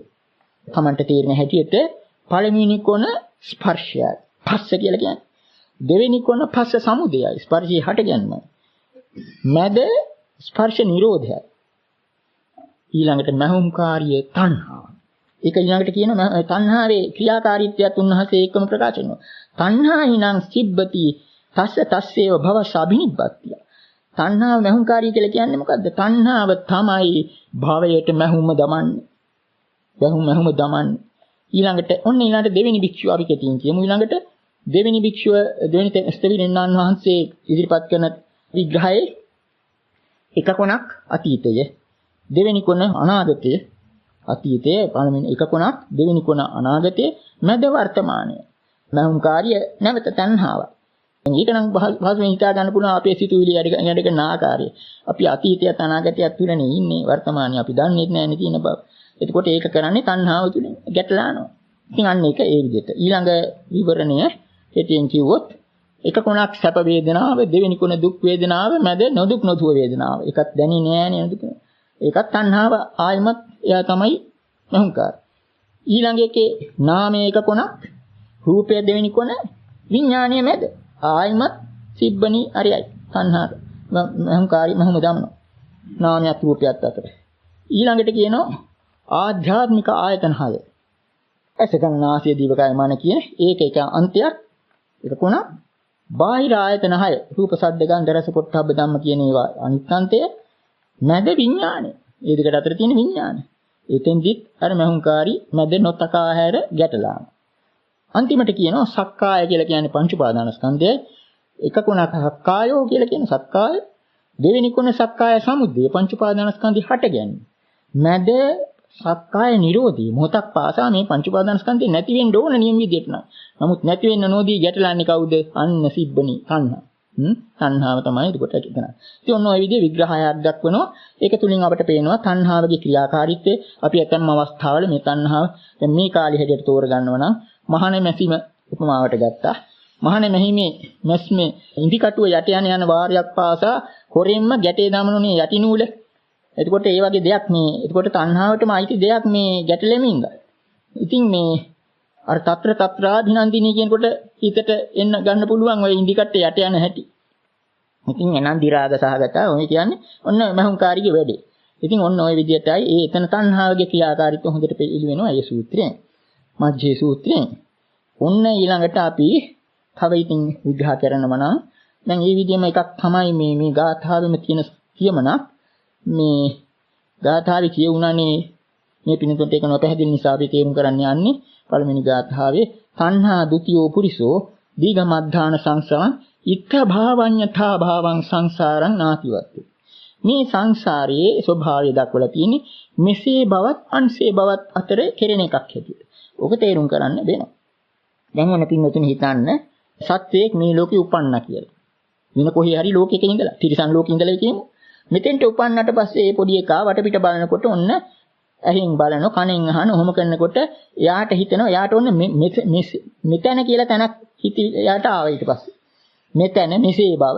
තමන්ට තේරෙන හැටියට පළමුවෙනි කොන ස්පර්ශයයි. පස්ස කියලා කියන්නේ. දෙවෙනි කොන පස්ස සමුදයයි. ස්පර්ශය හටගන්මයි. මැද ස්පර්ශ නිරෝධයයි. ඊළඟට මහුම්කාරිය තණ්හාව. ඒක ඊළඟට කියන තණ්හාවේ ක්‍රියාකාරීත්වයත් උන්වහන්සේ ඒකම ප්‍රකාශ කරනවා. තණ්හාහිනං සිබ්බති තස්ස තස්සේව භවස අභිනිබ්බත්තිය. තණ්හාව මහුම්කාරිය කියලා කියන්නේ මොකද්ද? තණ්හාව තමයි භවයට මහුම දමන්නේ. මහුම දමන්නේ. ඊළඟට දෙවෙනි භික්ෂුව අපි කෙටියෙන් කියමු. ඊළඟට දෙවෙනි භික්ෂුව දෙවෙනි ස්ථවිරින් වහන්සේ ඉදිරිපත් කරන විග්‍රහයේ එක කොනක් අතීතය, දෙවෙනි කොන අනාගතය. අතීතයේ පළවෙනි එක කොනක්, දෙවෙනි කොන අනාගතයේ, මැද වර්තමානය. මහුම්කාරිය නැවත තණ්හාව. ඒක නම් පහසුවෙන් හිතා ගන්න පුළුවන් අපේ සිතුවිලි වැඩ කරන ආකාරය. අපි අතීතයත් අනාගතයත් තුලනේ ඉන්නේ. වර්තමානයේ අපි දන්නේ නැහැ නේ තියෙන බව. එතකොට ඒක කරන්නේ තණ්හාව තුලින් ගැටලා යනවා. ඉතින් අන්න ඒක ඒ විදිහට. ඊළඟ විවරණය කෙටියෙන් කිව්වොත් එක කොනක් සැප වේදනාව, දෙවෙනි කොන දුක් වේදනාව, මැද නොදුක් නොසුව වේදනාව. එකක් දැනෙන්නේ නැහැ නේද? ඒකත් තණ්හාව ආයමත් එයා තමයි මහුම්කාර. ඊළඟ එකේ නාමයේ එක කොනක්, රූපය දෙවෙනි කොන, විඥානීය මැද ආයමත් සිබ්බනි අරයයි. තණ්හාව මහුම්කාරී මහුම දමනවා. නාමයක් රූපයක් අතර. ඊළඟට කියනවා ආධ්‍යාත්මික ආයතන 6. ඇස කන නාසය දිවකය මන කියන ඒක එක අන්තයක්. ඒක කොනක්. බාහිර ආයතන 6. රූප ශබ්ද ගන්ධ රස පොට්ටබ්බ ධම්ම කියන ඒවා අනිත් අන්තය. මැද විඥානය. ඒ දෙකට අතර තියෙන විඥානය. එතෙන්දිත් අර මහුම්කාරී මැද නොතකා හැර ගැටලා. අන්තිමට කියනවා සක්කාය කියලා කියන්නේ පංච උපාදානස්කන්ධයයි. එක කොනක් සක්කායෝ කියලා කියන සක්කාය. දෙවෙනි කොන සක්කාය සමුද්දය පංච උපාදානස්කන්ධي හටගන්නේ. මැද සක්කාය නිරෝධී මොහොතක් පාසා මේ පංච උපාදානස්කන්ධේ නැති වෙන්න ඕන නියම විදිහට නම්. නමුත් නැති වෙන්න නොදී ගැටලන්නේ කවුද? අන්න සිබ්බනි තණ්හා. තණ්හාව තමයි එතකොට කියනවා. ඉතින් ඔන්න ඔය විදිහේ විග්‍රහයක් දක්වනවා. ඒක තුලින් අපිට පේනවා තණ්හාවගේ ක්‍රියාකාරීත්වය. අපි ඇතැම් අවස්ථාවල මේ තණ්හාව දැන් මේ කාලේ හැටියට තෝරගන්නවා නම් මහාන මැසීම උපමාවට ගත්තා. මහාන මැහිමේ මැස්මේ ඉන්දි කටුව යට යන වාරයක් පාසා හොරෙන්ම ගැටේ දමනුනේ යටි නූල. එතකොට ඒ වගේ දෙයක් මේ එතකොට තණ්හාවටම අයිති දෙයක් මේ ගැටලෙමින් ඉඳලා. ඉතින් මේ අර తත්‍රාභිනන්දිනී කියනකොට හිතට එන්න ගන්න පුළුවන් ওই ඉන්දි කට්ටේ යට යන හැටි. ඉතින් එනන්දි රාග සහගත ඔය කියන්නේ ඔන්න මහුම්කාරිගේ වැඩේ. ඉතින් ඔන්න ওই විදිහටයි ඒ එතන තණ්හාවගේ ක්‍රියාකාරීත්වය හොඳට පිළිලි වෙනවා ඒ සූත්‍රයෙන්. මජ්ජේ සූත්‍රයෙන්. ඔන්න ඊළඟට අපි තව ඉතින් විග්‍රහ කරනවා නම් දැන් මේ විදිහම එකක් තමයි මේ ගාථාවෙම තියෙන කියමනක්. මේ ගාථාවේ කියුණානේ මේ පිනතොට ඒක නොපැහැදිලි නිසා අපි තේරුම් කරන්න යන්නේ පළවෙනි ගාථාවේ තණ්හා ဒ ුතියෝ පුරිසෝ දීඝමද්ධාන සංසාරං ඉත්ත භාවඤ්ඤතා භාවං සංසාරං නාතිවත්තු. මේ සංසාරයේ ස්වභාවය දක්වලා තියෙන්නේ මෙසේ බවත් අන්සේ බවත් අතර කෙරෙන එකක් හැටියට. ඔක තේරුම් කරන්න වෙනවා. දැන් මොන පින්නතුනි හිතන්න සත්‍යයක් මේ ලෝකේ උපන්නා කියලා. වෙන කොහේ හරි ලෝකයක ඉඳලා තිරිසන් ලෝකෙ ඉඳලා කියමු. මෙතෙන්ට උපන්නට පස්සේ මේ පොඩි එකා වටපිට බලනකොට ඔන්න ඇහෙන් බලන කනෙන් අහන ඔහොම කරනකොට එයාට හිතෙනවා එයාට ඔන්න මෙතන කියලා තැනක් එයාට ආවා ඊට පස්සේ. මෙතන මෙසේ බව.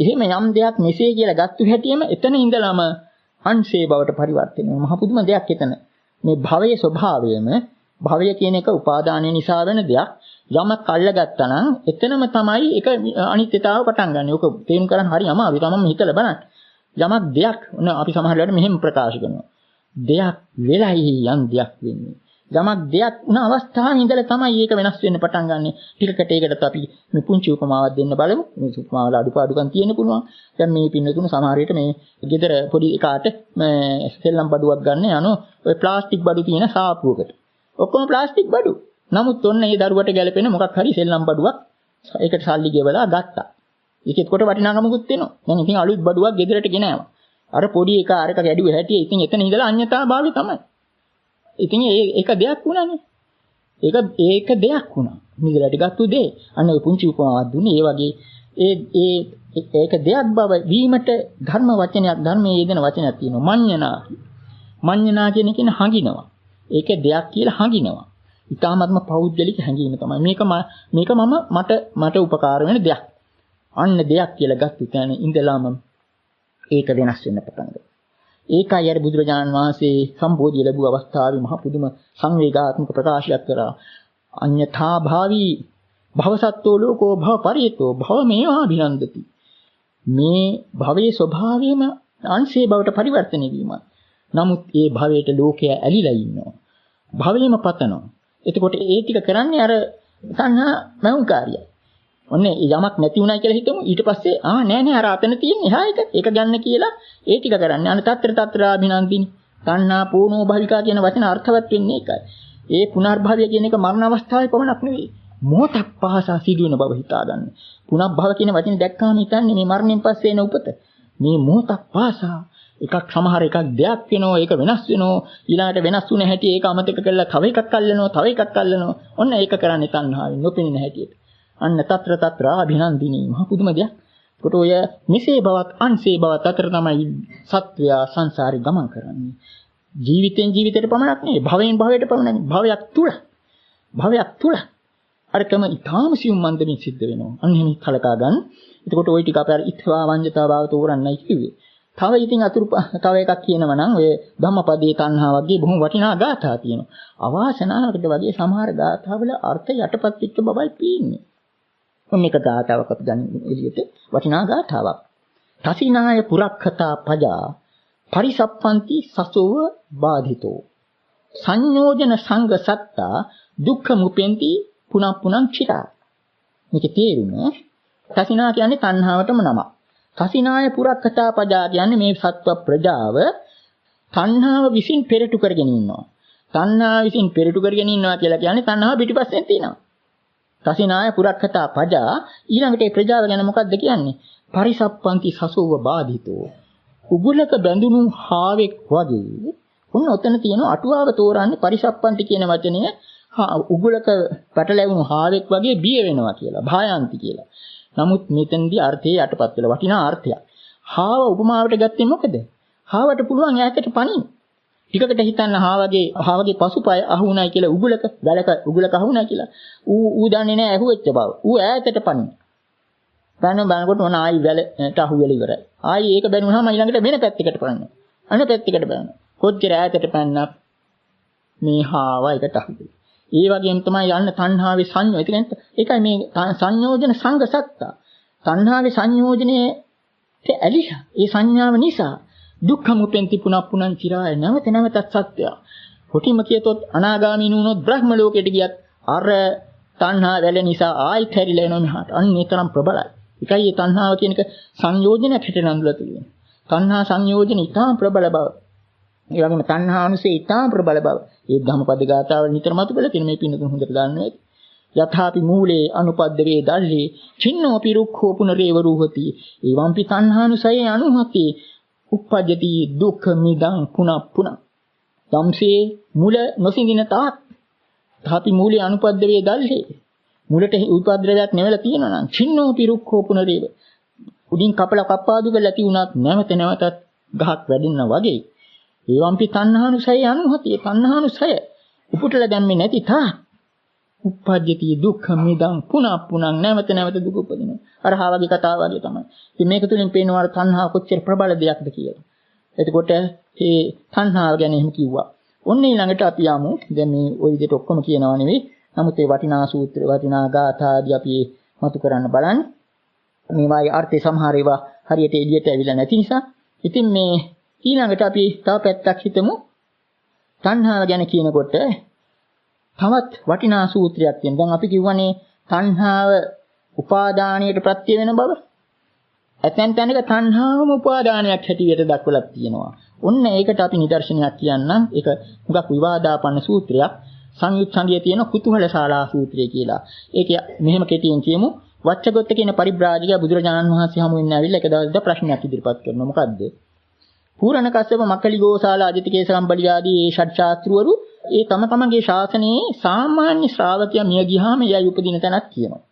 එහෙම යම් දෙයක් මෙසේ කියලා ගත්තු හැටියෙම එතන ඉඳලම අන්සේ බවට පරිවර්තනය වෙනවා. මහ පුදුම දෙයක් එතන. මේ භවයේ ස්වභාවයම භවය කියන එක උපාදානය නිසා වෙන දෙයක්. යමක් අල්ලගත්තා නම් එතනම තමයි ඒක අනිත්‍යතාව පටන් ගන්න. ඕක තේරුම් ගන්න හරි අමාරුයි. තමම හිතලා බලන්න. යමක් දෙයක් ඔන්න අපි සමහර වෙලාවට මෙහෙම ප්‍රකාශ කරනවා. දෙයක් වෙලයි යම් දෙයක් වෙන්නේ. යමක් දෙයක් උන අවස්ථාවේ ඉඳලා තමයි ඒක වෙනස් වෙන්න පටන් ගන්නෙ. ටිකකට ඒකට අපි මේ පුංචි උපමාවක් දෙන්න බලමු. මේ උපමාවල අඩුපාඩුකම් තියෙන්න පුළුවන්. දැන් මේ පින්නතුණු සමහර විට මේ ගෙදර පොඩි එකාට සෙල්ලම් බඩුවක් ගන්න යනවා. ඔය ප්ලාස්ටික් බඩු තියෙන සාප්පුවකට. ඔක්කොම ප්ලාස්ටික් බඩු. නමුත් ඔන්න ඒ දරුවට ගැලපෙන මොකක් හරි සෙල්ලම් බඩුවක් ඒකට සල්ලි ගෙවලා ගත්තා. ඒකෙත් කොට වටිනාකමකුත් වෙනවා. දැන් ඉතින් අලුත් බඩුවක් ගෙදරට ගෙනාවා. අර පොඩි එකා අරක ගැඩුවේ හැටි ඉතින් එතන ඉඳලා අඤ්ඤතාභාවය තමයි. ඉතින් ඒක දෙයක් වුණානේ. ඒක දෙයක් වුණා. මිදලට ගත්තු දේ. අන්න ඔය පුංචි උපමාවක් දුන්නේ. ඒ වගේ ඒක දෙයක් බව වීමට ධර්ම වචනයක් ධර්මයේ යෙදෙන වචනයක් තියෙනවා. මඤ්ඤණා. මඤ්ඤණා කියන හඟිනවා. ඒක දෙයක් කියලා හඟිනවා. ඊටාත්ම පෞද්ගලික හැඟීම තමයි. මේක මට උපකාර වෙන දෙයක්. අන්න දෙයක් කියලා ගත්ත තැන ඉඳලාම ඒක වෙනස් වෙන්න පටන් ගත්තා. ඒකයි අර බුදුරජාණන් වහන්සේ සම්බෝධිය ලැබුව අවස්ථාවේ මහ පුදුම සංවේගාත්මක ප්‍රකාශයක් කරා. අඤ්ඤථා භාවී භවසත්තෝ ලෝකෝ භව පරියතෝ භව මේවා අභිනන්දති. මේ භවයේ ස්වභාවයම අංශේ බවට පරිවර්තනය වීමයි. නමුත් ඒ භවයට ලෝකය ඇලිලා ඉන්නවා. භවයේම පතනවා. එතකොට ඒ ටික කරන්නේ අර තණ්හා මෞංකාරිය. ඔන්නේ යමක් නැති වුණා කියලා හිතමු. ඊට පස්සේ නෑ අර අතන තියෙන එහා ඒක ගන්න කියලා ඒ ටික කරන්නේ. අන తත්‍ර අභිනන්දිනි. තණ්හා පූර්ණෝ භවිකා කියන වචන අර්ථවත් වෙන්නේ ඒකයි. ඒ පුනර්භවය කියන එක මරණ අවස්ථාවේ පමණක් නෙවෙයි. මොහොතක් පහසා සිදුවෙන බව හිතා ගන්න. පුනර්භව කියන වචනේ දැක්කාම හිතන්නේ මේ මරණයෙන් පස්සේ එන උපත. මේ මොහොතක් පහසා සමහර එකක් දෙයක් වෙනවා, ඒක වෙනස් වෙනවා, ඊළඟට වෙනස් වුණ හැටි ඒක අමතක කරලා තව එකක් අල්ලනවා. ඔන්න ඒක කරන්නේ තණ්හාවෙන් නොපෙනෙන හැටියට. අන්න తත්‍ර අභිනන්දිනී මහ පුදුම දෙයක්. කොට ඔය මෙසේ බවත් අන්සේ බවත් අතර තමයි සත්වයා සංසාරේ ගමන් කරන්නේ. ජීවිතෙන් ජීවිතයට පමණක් නෙවෙයි, භවයෙන් භවයට පමණක් නෙවෙයි, භවයක් තුල අරකම ඊටාම සියුම් මන්දමින් සිද්ධ වෙනවා. අන්න එහෙම කලකා ගන්න. එතකොට ওই ටික අපි අර ඉත්වා වංජතා භාව තෝරන්නයි කිව්වේ. තව ඉතින් තව එකක් කියනවා නම් ඔය ධම්මපදයේ තණ්හා වගේ බොහොම වටිනා ගාථා තියෙනවා. අවාසනාවකට වගේ සමහර ගාථාවල අර්ථ යටපත් වෙච්ච බවයි පේන්නේ. මේක ගාථාවක් අපි ගන්න එළියට වටිනා ගාථාවක්. තසිනාය පුරක්ඛතා පජා පරිසප්පන්ති සසෝව බාධිතෝ සංයෝජන සංග සත්තා දුක්ඛ මුපෙන්ති පුනප්පුනං චිරා. මේකේ තේරුම තසිනා කියන්නේ තණ්හාවටම නමක්. තසිනාය පුරක්ඛතා පජා කියන්නේ මේ සත්ව ප්‍රජාව තණ්හාව විසින් පෙරටු කරගෙන ඉන්නවා. තණ්හාව විසින් පෙරටු කරගෙන ඉන්නවා කියලා කියන්නේ තණ්හාව පිටිපස්සෙන් තියෙනවා. තසිනාය පුරක්ඛතා පජා ඊළඟට ඒ ප්‍රජාව ගැන මොකක්ද කියන්නේ? පරිසප්පන්ති සසෝව බාධිතෝ. උගුලක බැඳුණු හාවෙක් වගේ. ඔන්න ඔතන තියෙන අටුවාව තෝරන්නේ පරිසප්පන්ති කියන වචනය උගුලක පැටලැවුණු හාවෙක් වගේ බිය වෙනවා කියලා. භායන්ති කියලා. නමුත් මෙතනදී අර්ථය යටපත් වෙලා වටිනා අර්ථයක්. හාව උපමාවට ගත්තේ මොකද? හාවට පුළුවන් ඈතට පනින්න. ටිකකට හිතන්න හාවගේ පසුපය අහුණයි කියලා උගුලක අහුණයි කියලා. ඌ දන්නේ නැහැ අහුවෙච්ච බව. ඌ ඈතට පනින්න. බලනකොට මොන ආයි වැලට අහුවෙලා ඉවරයි. ආයි ඒක බැනුනහම ඊළඟට වෙන පැත්තකට පනින්න. අන්න පැත්තකට බලන්න. කොච්චර ඈතට පැන්නත් මේ හාව එකට අහුවෙයි. ඒ වගේම තමයි යන්න තණ්හාවේ සංයෝජන. ඒ කියන්නේ ඒකයි මේ සංයෝජන සංග සත්තා. තණ්හාවේ සංයෝජනයේ ඇලිලා ඒ සංඥාව නිසා දුක්ඛ මුපෙන්ති පුනප්පුනං චිරාය නැවතත් සත්‍යය. කොටිම කියතොත් අනාගාමී නුනොත් බ්‍රහ්ම ලෝකයට ගියත් අර තණ්හා වැල නිසා ආයිත් හැරිලා එනවා මෙහාට. අන්න ඒ තරම් ප්‍රබලයි. ඒකයි මේ තණ්හාව කියන එක සංයෝජනයක් හැටියට නඳුලා තියෙන්නේ. තණ්හා සංයෝජන ඉතාම ප්‍රබල බව. ඒ වගේම තණ්හානුසය ඉතාම ප්‍රබල බව. ඒ ධම්මපද ගාථාවල නිතරම අතු බල තියෙන මේ පින්නතුන් හොඳට දන්නවා ඇති. යථාපි මූලේ අනුපද්දවේ දල්ලි චින්නෝපි රුක්ඛෝ පුනරේව රූහති. එවම්පි තණ්හානුසයේ අනුහති උප්පජ්ජති දුක්ඛ මිදං පුනප්පුන. යම්සේ මුල නොසිඳින තාක් තථාපි මූලේ අනුපද්දවේ දල්ලි මුලට උපද්‍රවයක් නැවලා තියෙනවා නම් චින්නෝපි රුක්ඛෝ පුනරේව උඩින් කප්පාදු කරලා තියුණත් නැවතත් ගහක් වැඩෙන්න වගේ. ඒවම්පි තණ්හානුසය අනුහති. තණ්හානුසය උපුටලා දැම්මේ නැති තා උප්පජ්ජති දුක්ඛ මිදං පුනප්පුනං නැවත දුක උපදිනවා. අර හාවගේ කතාව වගේ තමයි. ඉතින් මේක තුලින් පේනවා තණ්හාව කොච්චර ප්‍රබල දෙයක්ද කියලා. එතකොට මේ තණ්හාව ගැන එහෙම කිව්වා. ඔන්න ඊළඟට අපි යමු. දැන් මේ ওই විදිහට ඔක්කොම කියනවා නෙවෙයි. නමුත් මේ වටිනා සූත්‍ර වටිනා ගාථා ආදී අපි මතු කරන්න බලන්න. මේවායේ අර්ථය සමහර ඒවා හරියට එළියට ඇවිල්ලා නැති නිසා. ඉතින් මේ ඊළඟට අපි තව පැත්තක් හිතමු. තණ්හාව ගැන කියනකොට තවත් වටිනා සූත්‍රයක් තියෙනවා. දැන් අපි කියවනේ තණ්හාව උපාදානයට ප්‍රත්‍ය වෙන බව. ඇතැම් තැනක තණ්හාවම උපාදානයක් හැටියට දක්වලා තියෙනවා. ඔන්න ඒකට අපි නිදර්ශනයක් කියන්නම්. ඒක හුඟක් විවාදාපන්න සූත්‍රයක්. සංයුත් සංගයේ තියෙන කුතුහල ශාලා සූත්‍රය කියලා. ඒක මෙහෙම කෙටියෙන් කියමු. වච්චගොත්ත කියන පරිබ්‍රාජකයා බුදුරජාණන් වහන්සේ හමු වෙන්න ඇවිල්ලා එක දවසක් ප්‍රශ්නයක් ඉදිරිපත් කරනවා. මොකද්ද? පූරණ කස්සප මක්කලි ගෝසාල අදිතිකේස සම්බලි ආදී ඒ ෂඩ් ශාස්ත්‍රවරු ඒ තම තමන්ගේ ශාසනයේ සාමාන්‍ය ශ්‍රාවකයා මිය ගියාම එයයි උපදින තැනක් කියනවා.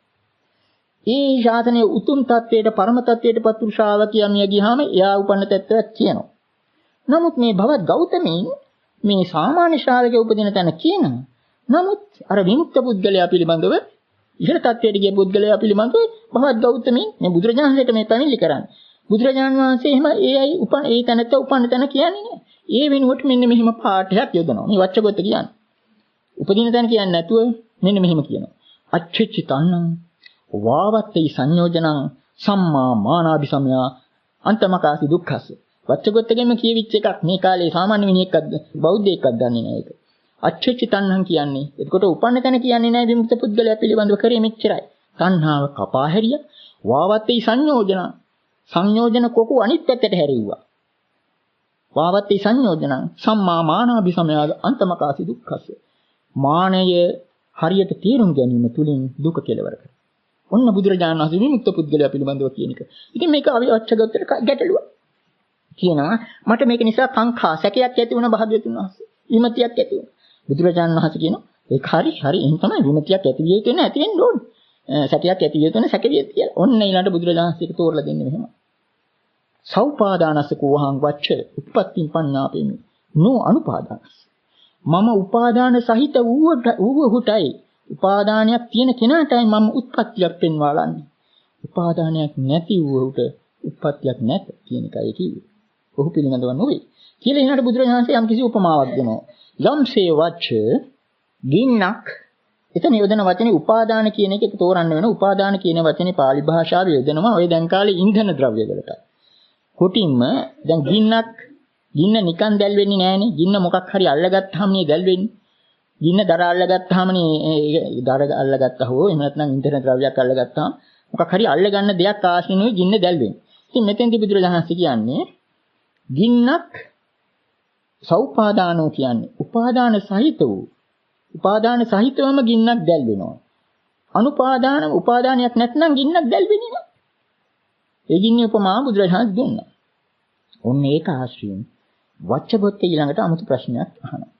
ඒ ශාසනයේ උතුම් තත්වයට පරම තත්වයට පත් වූ ශ්‍රාවකයා මිය ගියාම එයා උපන්න තත්වයක් කියනවා. නමුත් මේ භවත් ගෞතමීන් මේ සාමාන්‍ය ශ්‍රාවකයා උපදින තැන කියනවා. නමුත් අර විමුක්ත පුද්ගලයා පිළිබඳව ඉහළ තත්ත්වයට ගිය පුද්ගලයා පිළිබඳව භවත් ගෞතමීන් මේ බුදුරජාණන්සේට මේ පැමිණිලි කරන්නේ. බුදුරජාණන් වහන්සේ එහෙම ඒ තැනට උපන්න තැන කියන්නේ නෑ. ඒ වෙනුවට මෙන්න මෙහිම පාඨයක් යොදනවා. මේ වච්චගොත්ත කියන්නේ. උපදින තැන කියන්නේ නැතුව මෙන්න මෙහිම කියනවා. අච්චච්චිතන්නං වාවත්තේ සංයෝජනං සම්මා මානාභිසමයා අන්තමකාසි දුක්ඛස්ස. වච්චගොත්තගෙම කියවිච්ච එකක් මේ කාලේ සාමාන්‍ය මිනිහෙක්වත් බෞද්ධයෙක්වත් දන්නේ නැහැ ඒක. අච්චච්චිතන්නං කියන්නේ එතකොට උපන්න තැන කියන්නේ නැහැ විමුක්ත පුද්ගලයා පිළිබඳව කරේ මෙච්චරයි. තණ්හාව කපා හැරිය වාවත්තේ සංයෝජන කොකු අනිත් පැත්තට හැරෙව්වා. වාවත්තේ සංයෝජනං සම්මා මානාභිසමයා අන්තමකාසි දුක්ඛස්ස. මානය හරියට තේරුම් ගැනීම තුලින් දුක කෙලවර කරනවා. ඔන්න බුදුරජාණන් වහන්සේ විමුක්ත පුද්ගලයා පිළිබඳව කියන එක. ඉතින් මේක අවිවච්ඡගතට ගැටලුවක්. කියනවා මට මේක නිසා සංඛා සැකයක් ඇති වුණා භාග්‍යතුන් වහන්සේ. විමතියක් ඇති වුණා. බුදුරජාණන් වහන්සේ කියනවා ඒක හරි එහෙනම් තමයි විමතියක් ඇති විය යුතු නැති වෙන්න ඕනේ. සැකයක් ඇති විය යුතු සැක විය යුතු කියලා. ඔන්න ඊළඟට බුදුරජාණන් වහන්සේ තෝරලා දෙන්නේ මෙහෙම. සෞපාදානස්ස කෝහං වච්ච උප්පත්තිං පඤ්ඤාපේමි. නෝ අනුපාදානස්ස. මම උපාදාන සහිත වූවහුටයි උපාදානයක් තියෙන කෙනාටයි මම උත්පත්තියක් පෙන්වාලන්නේ. උපාදානයක් නැති වූවහුට උත්පත්තියක් නැත කියන එකයි කිව්වේ. ඔහු පිළිගන්නව නොවේ. කියලා ඊළඟට බුදුරජාණන් වහන්සේ යම් කිසි උපමාවක් දෙනවා. යම්සේ වච්ච ගින්නක් එතන යොදන වචනේ උපාදාන කියන එක තෝරන්න වෙන. උපාදාන කියන වචනේ පාලි භාෂාවේ යොදනවා. ඔය දැන් කාලේ ඉන්ධන ද්‍රව්‍ය වලට. කොටින්ම දැන් ගින්න නිකන් දැල් වෙන්නේ නැහනේ. ගින්න මොකක් හරි අල්ලගත්තාම නේ දැල් වෙන්නේ. ගින්න දර අල්ලගත්තාම නේ දර අල්ලගත්තා හෝ එහෙම නැත්නම් ඉන්ධන ද්‍රව්‍යයක් අල්ලගත්තාම මොකක් හරි අල්ලගන්න දෙයක් ආශ්‍රිතව ගින්න දැල් වෙන්නේ. ඉතින් මෙතෙන්දී බුදුරජාණන් කියන්නේ ගින්නක් සෞපාදානෝ කියන්නේ උපාදාන සහිතවම ගින්නක් දැල් වෙනවා. උපාදානයක් නැත්නම් ගින්නක් දැල් වෙන්නේ නැහැ. ඒ ගින්නේ උපමා බුදුරජාණන් දුන්නා. ඔන්න ඒක ආශ්‍රයෙන් වච්චගොත්ත ඊළඟට අමුතු ප්‍රශ්නයක් අහනවා.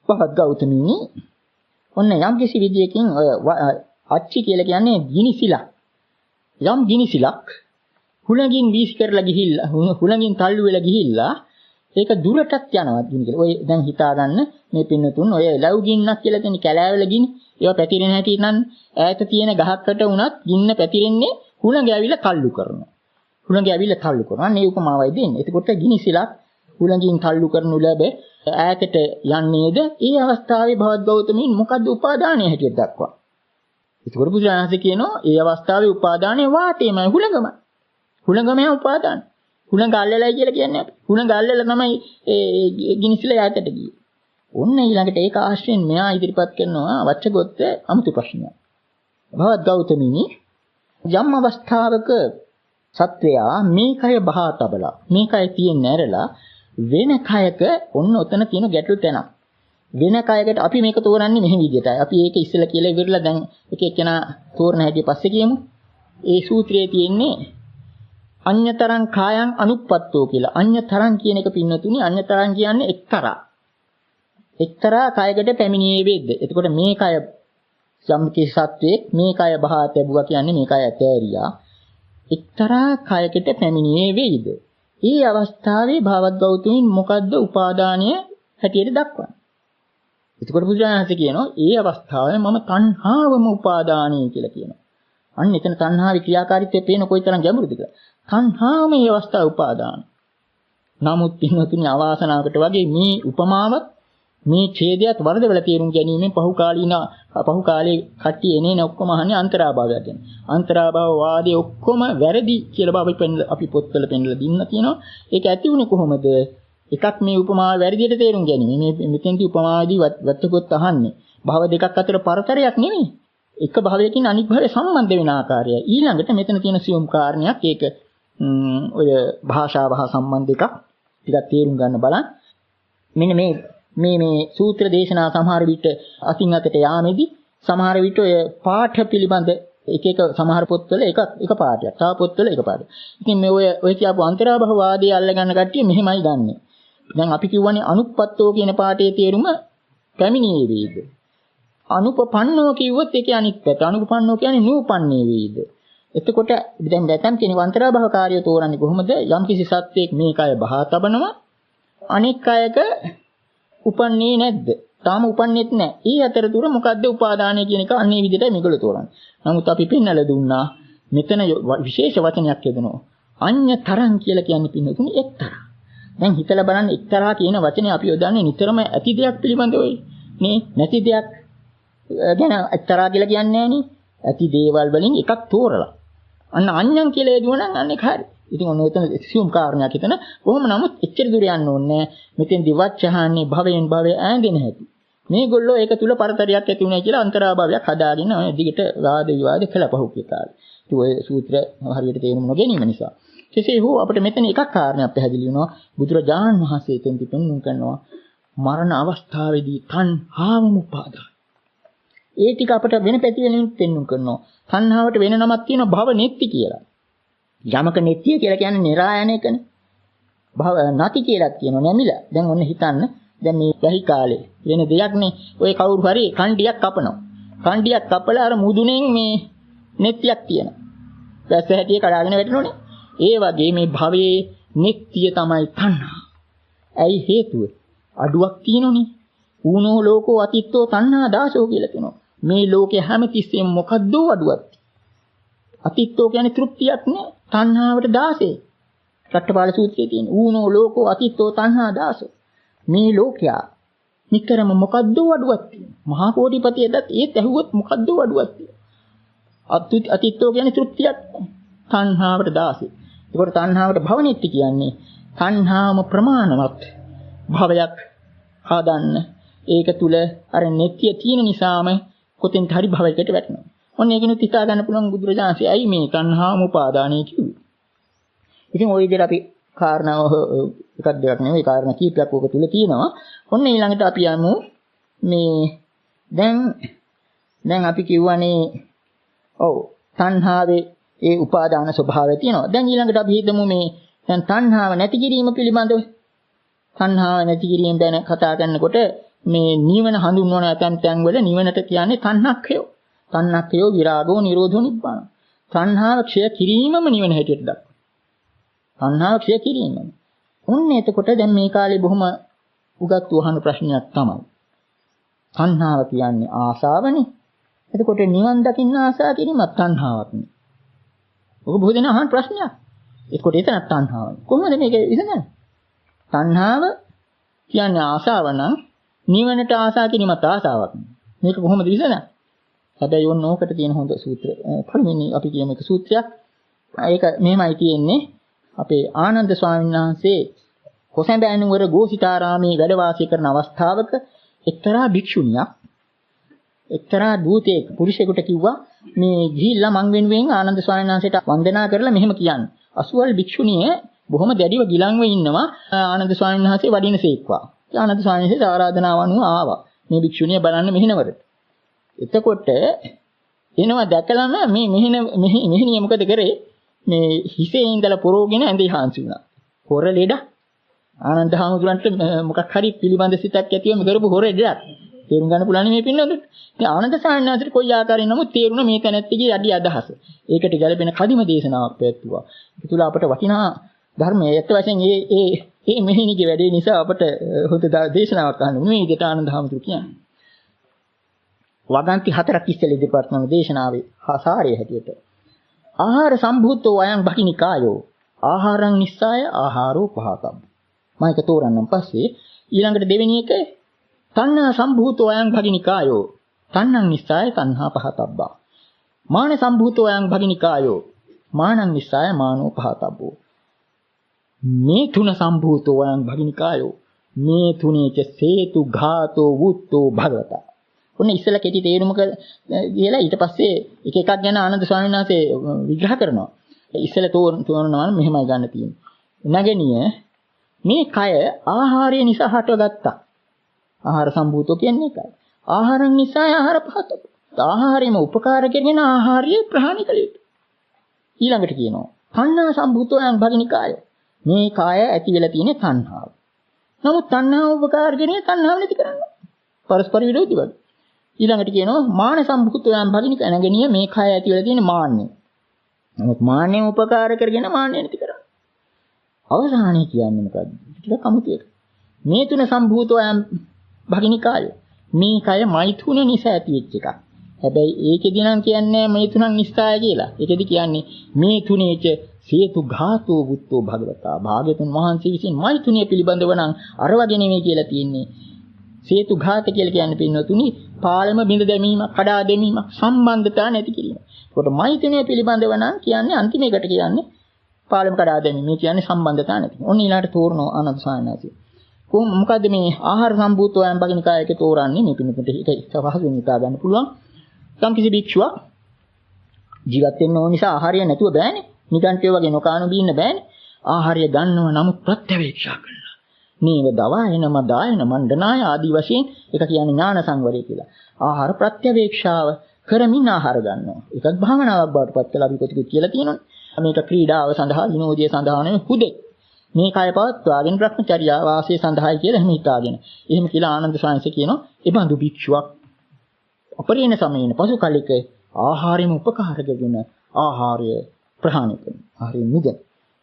පහත් ගෞතමීනි ඔන්න යම් කිසි විදියකින් අච්චි කියලා කියන්නේ ගිනිසිලක්. යම් ගිනිසිලක් හුලඟින් වීසි කරලා ගිහිල්ලා හුලඟින් තල්ලු වෙලා ගිහිල්ලා ඒක දුරටත් යනවා ගිනි කියලා. ඔය දැන් හිතා ගන්න මේ පින්නතුන් ඔය ලැබු ගින්නක් කියලා තියෙන කැලෑවල ගිනි ඒවා පැතිරෙන හැටි නම් ඈත තියෙන ගහකට වුණත් ගින්න පැතිරෙන්නේ හුලඟ ඇවිල්ලා තල්ලු කරනවා. අනේ උපමාවයි දෙන්නේ. එතකොට ගිනිසිලක් හුලඟින් තල්ලු කරනු ලැබ ඈතට යන්නේද? ඒ අවස්ථාවේ භවත් ගෞතමීන් මොකද්ද උපාදානය හැටියට දක්වා? එතකොට බුදුරජාණන් කියනවා ඒ අවස්ථාවේ උපාදානයේ වාතේමයි හුලඟමයි උපාදාන. හුලඟ අල්ලලයි කියලා කියන්නේ අපි. හුලඟ අල්ලලා තමයි ඒ ගිනිසිල ඈතට ගියේ. ඔන්න ඊළඟට ඒක ආශ්‍රයෙන් මෙයා ඉදිරිපත් කරනවා වච්චගොත්ත අමුතු ප්‍රශ්නයක්. භවත් ගෞතමීනි යම් අවස්ථාවක සත්වයා මේ කය බහා තබලා මේ කය තියෙන්නේ ඇරලා වෙන කයක ඔන්න ඔතන තියෙන ගැටළු තැනක්. වෙන කයකට අපි මේක තෝරන්නේ මෙහි විදිහටයි. අපි ඒක ඉස්සෙල්ලා කියලා ඉවරලා දැන් එක එක්කෙනා තෝරන හැටි පස්සේ කියමු. ඒ සූත්‍රයේ තියෙන්නේ අඤ්‍යතරං කායං අනුප්පත්තෝ කියලා. අඤ්‍යතරං කියන එක පින්නතුනි අඤ්‍යතරං කියන්නේ එක්තරා කයකට පැමිණියේ වේද. එතකොට මේ කය යම් කිසි සත්වයක් මේ කය බහා තැබුවා කියන්නේ මේ කය ඇතෑරියා. එක්තරා කයකට පැමිණියේ වේද. ඒ අවස්ථාවේ භාවත් ගෞතමීන් මොකද්ද උපාදානය හැටියට දක්වන්නේ. එතකොට බුදුරජාණන් කියනවා ඒ අවස්ථාවේ මම තණ්හාවම උපාදානයි කියලා කියනවා. අන්න එතන තණ්හාවේ ක්‍රියාකාරීත්වය පේන කොයිතරම් ගැඹුරුද කියලා. තණ්හාවම මේ අවස්ථාවේ උපාදාන. නමුත් පින්වතුනි අවාසනාවකට වගේ මේ උපමාවත් මේ ඡේදයත් වරදවල තේරුම් ගැනීමෙන් පහු කාලේ කට්ටිය එනේන ඔක්කොම අහන්නේ අන්තරාභාවය ගැන. අන්තරාභාව වාදයේ ඔක්කොම වැරදි කියලා අපි පොත්වල පෙන්නලා දින්න තියෙනවා. ඒක ඇති උනේ කොහොමද? එකක් මේ උපමාව වැරදියට තේරුම් ගැනීම. මේ මෙතෙන්දී උපමාවදී වත්තකොත් අහන්නේ. භව දෙකක් අතර පරතරයක් නෙවෙයි. එක භවයකින් අනිත් භවය සම්බන්ධ වෙන ආකාරය. ඊළඟට මෙතන තියෙන සියුම් කාරණයක් ඒක ඔය භාෂාව හා සම්බන්ධ එකක්. ටිකක් තේරුම් ගන්න බලන්න. මෙන්න මේ සූත්‍ර දේශනා සමහර විට අතින් අතට යාමේදී සමහර විට ඔය පාඨ පිළිබඳ එක සමහර පොත්වල එක පාඩයක්. තව පොත්වල එක පාඩයක්. ඉතින් මේ ඔය කියපු අන්තරාභව වාදයේ අල්ලගන්න කට්ටිය මෙහෙමයි ගන්නෙ. දැන් අපි කියවනේ අනුප්පත්තෝ කියන පාඩේ තේරුම පැමිණියේ වේද. අනුපපන්නෝ කිව්වොත් ඒකේ අනිත් පැත්ත. අනුපපන්නෝ කියන්නේ නූපන්නේ වේද. එතකොට දැන් දැතම් කියන අන්තරාභව කාර්යය තෝරන්නේ කොහොමද? යම් කිසි සත්‍යයක් මේ කය බහා තබනවා අනෙක් කයක උපන්නේ නැද්ද? තාම උපන්නේත් නැහැ. ඒ අතරතුර මොකද්ද උපාදානය කියන එක අන්නේ විදිහටයි මේගොල්ලෝ තෝරන්නේ. නමුත් අපි පෙන්නලා දුන්නා මෙතන විශේෂ වචනයක් යොදනවා. අඤ්‍යතරං කියලා කියන්නේ පින්නතුනේ එක්තරා. දැන් හිතලා බලන්න එක්තරා කියන වචනේ අපි යොදන්නේ නිතරම ඇති දෙයක් පිළිබඳවයි. නේ නැති දෙයක් ගැන එක්තරා කියලා කියන්නේ නෑනේ. ඇති දේවල් වලින් එකක් තෝරලා. අන්න අඤ්ඤං කියලා යදුවනම් අන්න ඒක හරි. ඉතින් ඔන්න එතන එක්සියුම් කාරණයක් හිතන කොහොම නමුත් එච්චර දුර යන්න ඕනේ මෙතෙන් දිවච්චහන්නේ භවයෙන් භවය ඈඳෙන හැටි මේගොල්ලෝ ඒක තුල පරතරයක් ඇති උනායි කියලා අන්තරාභාවයක් හදාගෙන දිගට වාද විවාද කළා පහු කාලේ. ඉතින් ඔය සූත්‍ර හරියට තේරුම් නොගැනීම නිසා කෙසේ හෝ අපිට මෙතන එකක් කාරණයක් පැහැදිලි වෙනවා බුදුරජාණන් වහන්සේ එතෙන්දි පෙන්වුම් කරනවා මරණ අවස්ථාවේදී තණ්හාවම උපාදාන. ඒ ටික අපිට වෙන පැති වෙනින් පෙන්වුම් කරනවා. තණ්හාවට වෙන නමක් තියෙනවා භව නෙත්ති කියලා. යමක නෙත්‍ය කියලා කියන්නේ නිරායන එකනේ. භව නැති කියලා කියනවා නැමිලා. දැන් ඔන්න හිතන්න දැන් මේ වැහි කාලේ වෙන දෙයක් නේ. ඔය කවුරු හරි කණ්ඩියක් කපනවා. කණ්ඩියක් කපලා අර මුදුනෙන් මේ නෙත්‍යක් තියෙනවා. වැස්ස හැටිය කඩාගෙන වැටෙනෝනේ. ඒ වගේ මේ භවයේ නෙත්‍ය තමයි තණ්හා. ඇයි හේතුව? අඩුවක් තියෙනෝනේ. ඌනෝ ලෝකෝ අතිත්තෝ තණ්හා දාසෝ කියලා කියනවා. මේ ලෝකේ හැමතිස්සෙම මොකද්ද අඩුවක්? අතිත්තෝ කියන්නේ තෘප්තියක් නේ. තණ්හාවට දාසේ. රට්ටපාල සූත්‍රයේ තියෙන ඌනෝ ලෝකෝ අතිත්තෝ තණ්හා දාසෝ. මේ ලෝකයා නිතරම මොකද්ද අඩුවක් තියෙනවා. මහා කෝටිපතියදත් ඒත් ඇහුවොත් මොකද්ද අඩුවක් තියෙනවා. අතිත්තෝ කියන්නේ තෘප්තියක් තණ්හාවට දාසේ. ඒකට තණ්හාවට භවනිත්‍ය කියන්නේ තණ්හාම ප්‍රමාණවත් භවයක් හදන්න. ඒක තුල අර නිත්‍ය තියෙන නිසාම කොතෙන්ද හරි භවයකට වැටෙනවා. ඔන්න ඒකිනුත් හිතා ගන්න පුළුවන් බුදුරජාණන්සේ ඇයි මේ තණ්හාම උපාදානය කිව්වේ. ඉතින් ওই විදිහට අපි කාරණාව එකක් දෙකක් නෙවෙයි කාරණා කීපයක් ඔක තුල තියෙනවා. ඔන්න ඊළඟට අපි යමු මේ දැන් අපි කියවනේ ඔව් තණ්හාවේ ඒ උපාදාන ස්වභාවය තියෙනවා. දැන් ඊළඟට අපි හිතමු මේ දැන් තණ්හාව නැති කිරීම පිළිබඳව. තණ්හාව නැති කිරීම ගැන කතා කරනකොට මේ නිවන හඳුන්වන ඇතැම් තැන්වල නිවනට කියන්නේ තණ්හක්ඛයෝ. තණ්හක්ඛයෝ විරාගෝ නිරෝධෝ නිබ්බාන. තණ්හාව ක්ෂය කිරීමම නිවන හැටියට දක්වනවා. තණ්හාව ක්ෂය කිරීමම. ඔන්න එතකොට දැන් මේ කාලේ බොහොම උගත් වහන ප්‍රශ්නයක් තමයි. තණ්හාව කියන්නේ ආසාවනේ. එතකොට නිවන් දකින්න ආසා කිරීමත් තණ්හාවක් නේ. ඔබ බොහෝ දෙනා අහන ප්‍රශ්නයක්. එතකොට එතන තණ්හාවයි. කොහොමද මේක විසඳන්නේ? තණ්හාව කියන්නේ ආසාව නම් නිවනට ආසා කිරීමත් ආසාවක්. මේක කොහොමද විසඳන්නේ? හැබැයි ඔන්න ඕකට තියෙන හොඳ සූත්‍රය. පළවෙනි අපි කියමු එක සූත්‍රයක්. ඒක මෙහෙමයි තියෙන්නේ. අපේ ආනන්ද ස්වාමීන් වහන්සේ කොසඹෑ නුවර ගෝසිතාරාමේ වැඩ වාසය කරන අවස්ථාවක එක්තරා භික්ෂුණියක් එක්තරා දූතයෙක් පුරුෂයෙකුට කිව්වා මේ ගිහිල්ලා මං වෙනුවෙන් ආනන්ද ස්වාමීන් වහන්සේට වන්දනා කරලා මෙහෙම කියන්න. අසුවල් භික්ෂුණිය බොහොම දැඩිව ගිලන්ව ඉන්නවා ආනන්ද ස්වාමීන් වහන්සේ වඩිනසේක්වා. ආනන්ද ස්වාමීන් වහන්සේ ආරාධනාව අනුව ආවා. මේ භික්ෂුණිය බලන්න මෙහෙණවරට. එතකොට එනවා දැකලම මේ මෙහෙණිය මොකද කරේ? මේ හිසේ ඉඳලා පොරෝගෙන ඇඳේ හාන්සි වුණා. හොර ලෙඩ ආනන්ද හාමුදුරන්ට මොකක් හරි පිළිබඳ සිතක් ඇතිවම කරපු හොර ලෙඩක්. තේරුම් ගන්න පුළුවන් මේ පින්නොත්. ඉතින් ආනන්ද සාන්නාසිට කොයි ආකාරයෙන් නමුත් තේරුණ මේ තැනැත්තිගේ යටි අදහස. ඒකට ගැළපෙන කදිම දේශනාවක් පැවැත්තුවා. ඒක තුල අපට වටිනා ධර්මයේ ඇත්ත වශයෙන් මේ මෙහෙණිගේ වැඩේ නිසා අපට හොඳ දේශනාවක් අහන්න මේ විදිහට ආනන්ද හාමුදුරු කියන්නේ. වගන්ති 4ක් ඉස්සෙල්ලා ඉදිරිපත් කරන දේශනාවේ සාරය හැටියට ආහාර සම්භූතෝ අයං භකිනිකායෝ ආහාරං නිස්සාය ආහාරෝ පහතම්. මම ඒක තෝරන්නම් පස්සේ ඊළඟට දෙවෙනි එක තණ්හා සම්භූතෝ අයං භකිනිකායෝ තණ්හං නිස්සාය තණ්හා පහතබ්බා. මාන සම්භූතෝ අයං භකිනිකායෝ මානං නිස්සාය මානෝ පහතබ්බෝ. මේ තුන සම්භූතෝ අයං භකිනිකායෝ මේ තුනේච සේතු ඝාතෝ වුත්තෝ භගවතා. ඔන්න ඉස්සෙල්ලා කෙටි තේරුම කියලා ඊට පස්සේ එක එකක් ගැන ආනන්ද ස්වාමීන් වහන්සේ විග්‍රහ කරනවා. ඉස්සෙල්ලා තෝරනවා මෙහෙමයි ගන්න තියෙන්නේ. නැගණිය මේ කය ආහාරය නිසා හටගත්තා. ආහාර සම්භූතෝ කියන්නේ ඒකයි. ආහාරන් නිසා ආහාර පහත. ආහාරයම උපකාර කරගෙන ආහාරය ප්‍රහාණය කළ යුතුයි. ඊළඟට කියනවා තණ්හා සම්භූතෝ යම් භගිනිකාය. මේ කාය ඇති වෙලා තියෙන තණ්හාව. නමුත් තණ්හාව උපකාර කරගෙන තණ්හාව නැති කරනවා. පරස්පර විරෝධී වගේ. ඊළඟට කියනවා මාන සම්භූතෝ යම් භගිනිකාය නැගණිය මේ කාය ඇති වෙලා තියෙන මාන්නය. නමුත් මාන්නය උපකාර කරගෙන මාන්නය නැති කරනවා. අවසානයේ කියන්නේ මොකද්ද? ටිකක් අමුතු එක. මේ තුන සම්භූතෝ යම් භගිනිකාය. මේ කය මෛතුන නිසා ඇති වෙච්ච එකක්. හැබැයි ඒකෙදි නම් කියන්නේ මෛතුනන් නිස්සාය කියලා. ඒකෙදි කියන්නේ මේ තුනේච සේතු ඝාතෝ බුත්තෝ භගවතා. භාග්‍යතුන් වහන්සේ විසින් මෛතුනිය පිළිබඳව නම් අර වගේ නෙමෙයි කියලා තියෙන්නේ. සේතු ඝාත කියලා කියන්නේ පින්නතුනි පාලම බිඳ දැමීමක්, කඩා දැමීමක්, සම්බන්ධතා නැති කිරීම. ඒකට මෛතුනිය පිළිබඳව නම් කියන්නේ අන්තිම එකට කියන්නේ පාලම කඩා දැමීම. මේ කියන්නේ සම්බන්ධතා නැති. ඔන්න ඊළාට තෝරනවා ආනන්ද සායනාසි. මොකද්ද මේ ආහාර සම්භූතෝයන් බගිනිකායක තෝරන්නේ? මේ පින්නතුන්ට ඒක පහසුවෙන් හිතා ගන්න පුළුවන්. සම්කිසි භික්ෂුවක් ජීවත් වෙන්න ඕන නිසා ආහාරය නැතුව බෑනේ. නිකන්ටිය වගේ නොකානු බීන්න බෑනේ. ආහාරය ගන්නව නමුත් ප්‍රත්‍යවේක්ෂා කරනවා. නීව දවායන මදායන මණ්ඩනාය ආදී වශයෙන් ඒක කියන්නේ ඥාන සංවරය කියලා. ආහාර ප්‍රත්‍යවේක්ෂාව කරමින් ආහාර ගන්නවා. ඒකත් භාවනාවක් බවට පත් කළා අපි කොටිකුත් කියලා තියෙනවනේ. මේක ක්‍රීඩාව සඳහා විනෝදයේ සඳහා නෙවෙයි හුදෙක්. මේ කය පවත්වාගෙන භ්‍රමචර්යා වාසයේ සඳහායි කියලා එහෙම හිතාගෙන. එහෙම කියලා ආනන්ද සාංශ කියනවා. ඒ බඳු භික්ෂුවක් අපරිණ සමයේන පසු කලෙක ආහාරෙම උපකාරකගෙන ආහාරය ප්‍රහාණය කරනවා. ආහාරයෙන් මිදෙන.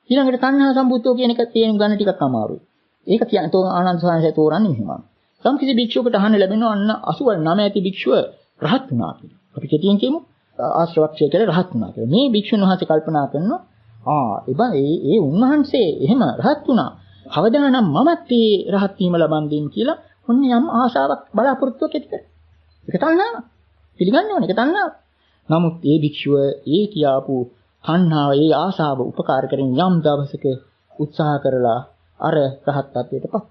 ඊළඟට තණ්හා සම්බුද්ධෝ කියන එක තේරුම් ගන්න ටිකක් අමාරුයි. ඒක කියන්නේ තෝ ආනන්ද සාංශය තෝරන්නේ මෙහෙම. සම්කිසි භික්ෂුවකට අහන්න ලැබෙනවා අන්න 89 ඇති භික්ෂුව රහත් වුණා කියලා. අපි කෙටියෙන් කියමු ආශ්‍රවක්ෂය කියලා රහත් වුණා කියලා. මේ භික්ෂුන් වහන්සේ කල්පනා කරනවා ඒ උන්වහන්සේ එහෙම රහත් වුණා. කවදානම් මමත් ඒ රහත් වීම ලබන් දෙන්න කියලා ඔන්න යම් ආශාවක් බලාපොරොත්තුවක් ඇති කරා. ඒක තණ්හාව. පිළිගන්න ඕනේ ඒක තණ්හාව. නමුත් ඒ භික්ෂුව ඒ කියාපු තණ්හාව ඒ ආශාව උපකාර කරගෙන යම් දවසක උත්සාහ කරලා අර රහත් ත්වයටපත්.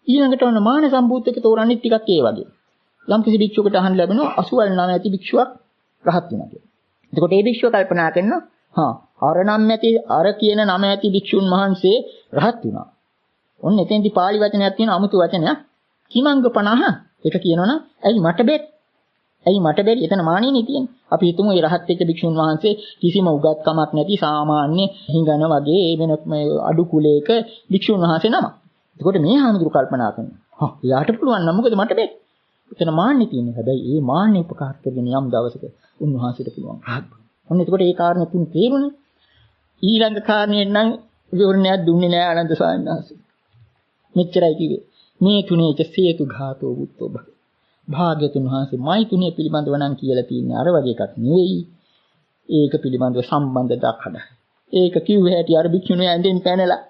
ඊළඟට ඔන්න මාන සම්භූතක තෝරන්නේ ටිකක් ඒ වගේ. යම් කිසි භික්ෂුවකට අහන්න ලැබෙනවා 89 ඇති භික්ෂුවක් රහත් වෙනවා කියලා. එතකොට මේ භික්ෂුව කල්පනා කරනවා අර කියන නම ඇති භික්ෂුන් වහන්සේ රහත් වුණා. ඔන්න එතෙන්දී පාලි වචනයක් තියෙන අමුතු වචනයක් කිමංග 50. ඒක කියනවනම් ඇයි මට බැරි එතන මානෙන්නේ තියෙන්නේ. අපි හිතමු මේ රහත් වෙච්ච භික්ෂුන් වහන්සේ කිසිම උගත්කමක් නැති සාමාන්‍ය හිඟන වගේ වෙන අඩු කුලයක භික්ෂුන් වහන්සේ නම. එතකොට මේ හාමුදුරු කල්පනා කරනවා. එයාට පුළුවන් නම් මොකද මට බැරි. එතන මාන්නේ තියෙන්නේ. හැබැයි මේ මාන්නේ උපකාර කරගෙන යම් දවසක උන්වහන්සේට පුළුවන් රහත්. ඔන්න එතකොට ඒ කාරණේ තුන් තේරුණා. ඊළඟ කාරණේ නම් විවරණයක් දුන්නේ නෑ ආනන්ද ස්වාමීන් වහන්සේ. මෙච්චරයි කිව්වේ. මේ තුනේක සේතු ඝාතෝ බුත්තෝ භග. භාග්‍යතුන් වහන්සේ මෛතුනිය පිළිබඳව නම් කියලා තියෙන්නේ අර වගේ එකක් නෙවෙයි. ඒක පිළිබඳව සම්බන්ධතාවක් හදා. ඒක කිව්වේ හැටි අර භික්ෂුණිය ඇඳෙන් පැනලා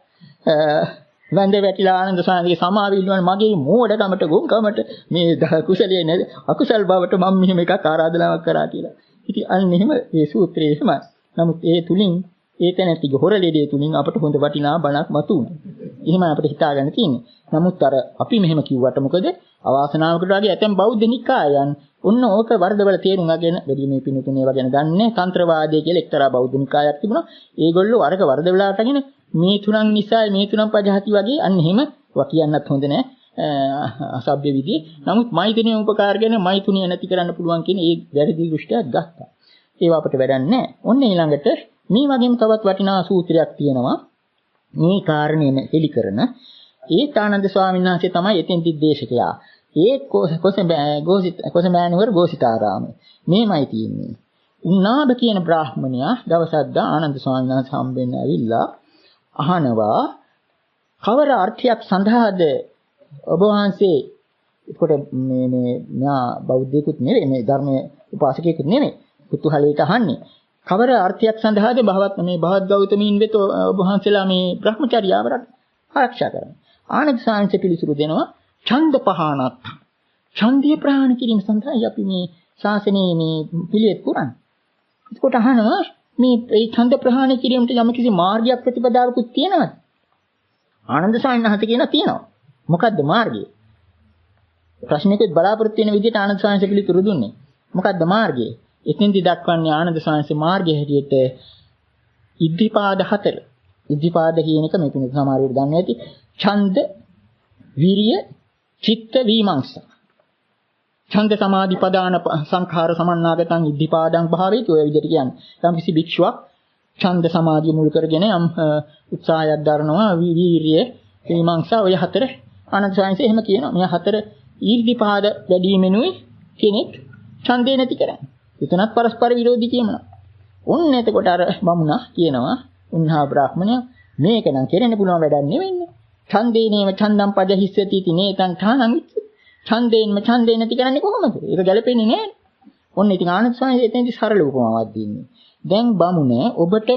වැඳ වැටිලා ආනන්ද ස්වාමීන්ගේ සමාවිල්ලුවන් මගේ මෝඩකමට ගොංකමට මේ කුසලයේ නැද අකුසල් බවට මම මෙහෙම එකක් ආරාධනාවක් කරා කියලා. ඉතින් අන්න එහෙම මේ සූත්‍රයේ එහෙමයි. නමුත් ඒ තුලින් ඒ තැනැත්තිගේ හොරලෙඩේ තුලින් අපට හොඳ වටිනා බණක් මතුවුණා. එහෙමයි අපිට හිතාගන්න තියෙන්නේ. නමුත් අර අපි මෙහෙම කිව්වට මොකද අවාසනාවකට වගේ ඇතැම් බෞද්ධ නිකායන් ඔන්න ඕක වර්ධවල තේරුම් අරගෙන වැඩි මේ පිණුතුනේ වගේ ගන්නෑ තන්ත්‍රවාදය කියලා එක්තරා බෞද්ධ නිකායක් තිබුණා. ඒගොල්ලෝ අරක වර්ධවල අරගෙන මේ තුනන් නිසා මේ තුනන් පජහති වගේ අන්න එහෙම කියන්නත් හොඳ නෑ අසභ්‍ය විදිහේ. නමුත් මෛතුනිය උපකාරගෙන මෛතුනිය නැති කරන්න පුළුවන් කියන ඒ වැරදි දෘෂ්ටියක් ගත්තා. ඒව අපිට වැඩක් නෑ. ඔන්න ඊළඟට මේ වගේම තවත් වටිනා සූත්‍රයක් තියෙනවා. මේ කාරණේම එලි කරන ඒ ආනන්ද ස්වාමීන් වහන්සේ තමයි එතෙන්දි දේශකයා. ඒ කොසඹෑනුවර ගෝසිතාරාමයේ. මේමයි තියෙන්නේ. උන්නාබ කියන බ්‍රාහ්මණයා දවසක් ආනන්ද ස්වාමීන් වහන්සේ හම්බෙන්න ඇවිල්ලා අහනවා කවර අර්ථයක් සඳහාද ඔබ වහන්සේ එතකොට මේ බෞද්ධයෙකුත් නෙවෙයි මේ ධර්මයේ උපාසකයෙකුත් නෙවෙයි කුතුහලයට අහන්නේ කවර අර්ථයක් සඳහාද භවත් ගෞතමීන් වෙත ඔබ වහන්සේලා මේ භ්‍රමචර්යාව ආරක්ෂා කරන්නේ ආනන්ද සාංශ පිළිතුරු දෙනවා ඡන්ද පහනක් ඡන්දිය ප්‍රහාණ කිරීම සඳහායි අපි මේ ශාසනයේ මේ පිළිවෙත් පුරන්නේ. එතකොට අහනවා මේ ඡන්ද ප්‍රහාණ කිරීමට යම් කිසි මාර්ගයක් ප්‍රතිපදාවකුත් තියෙනවද? ආනන්ද සාංශ කියනවා තියෙනවා. මොකද්ද මාර්ගය? ප්‍රශ්නෙකෙත් බලාපොරොත්තු වෙන විදිහට ආනන්ද සාංශ පිළිතුරු දුන්නේ. මොකද්ද මාර්ගය? එතෙන්දි දක්වන්නේ ආනන්ද සාංශ මාර්ගය හැටියට ඉද්ධිපාද 4. ඉද්ධිපාද කියන එක මේ පිළිතුරු සමහරවිට දන්නේ නැති ඡන්ද විරිය චිත්ත විමර්ශන ඡන්ද සමාධි පදාන සංඛාර සමන්නාගතං ඉද්ධිපාදං භාවේති ඔය විදිහට කියන්නේ. යම් කිසි භික්ෂුවක් ඡන්ද සමාධිය මුල් කරගෙන යම් උත්සාහයක් දරනවා වීරිය විමර්ශන ඔය 4 ආනන්ද සාංශ එහෙම කියනවා. මේ 4 ඉද්ධිපාද වැඩිමෙනුයි කෙනෙක් ඡන්දේ නැති කරන්නේ. එතනත් පරස්පර විරෝධී කියනවා. ඔන්න එතකොට අර බමුණා කියනවා උන්හා බ්‍රාහ්මණයා මේක නම් කෙරෙන්න පුළුවන් වැඩක් නෙවෙන්නේ. ඡන්දේනේම ඡන්දම් පජහිස්සති इति නේතං ඨානං ඡන්දේ නැති කරන්නේ කොහොමද? ඒක ගැලපෙන්නේ නැහැ. ඔන්න ඉතින් ආනන්ද ස්වාමීන් එතෙන්දි සරල උපමාවක් දෙන්නේ. දැන් බමුණ ඔබට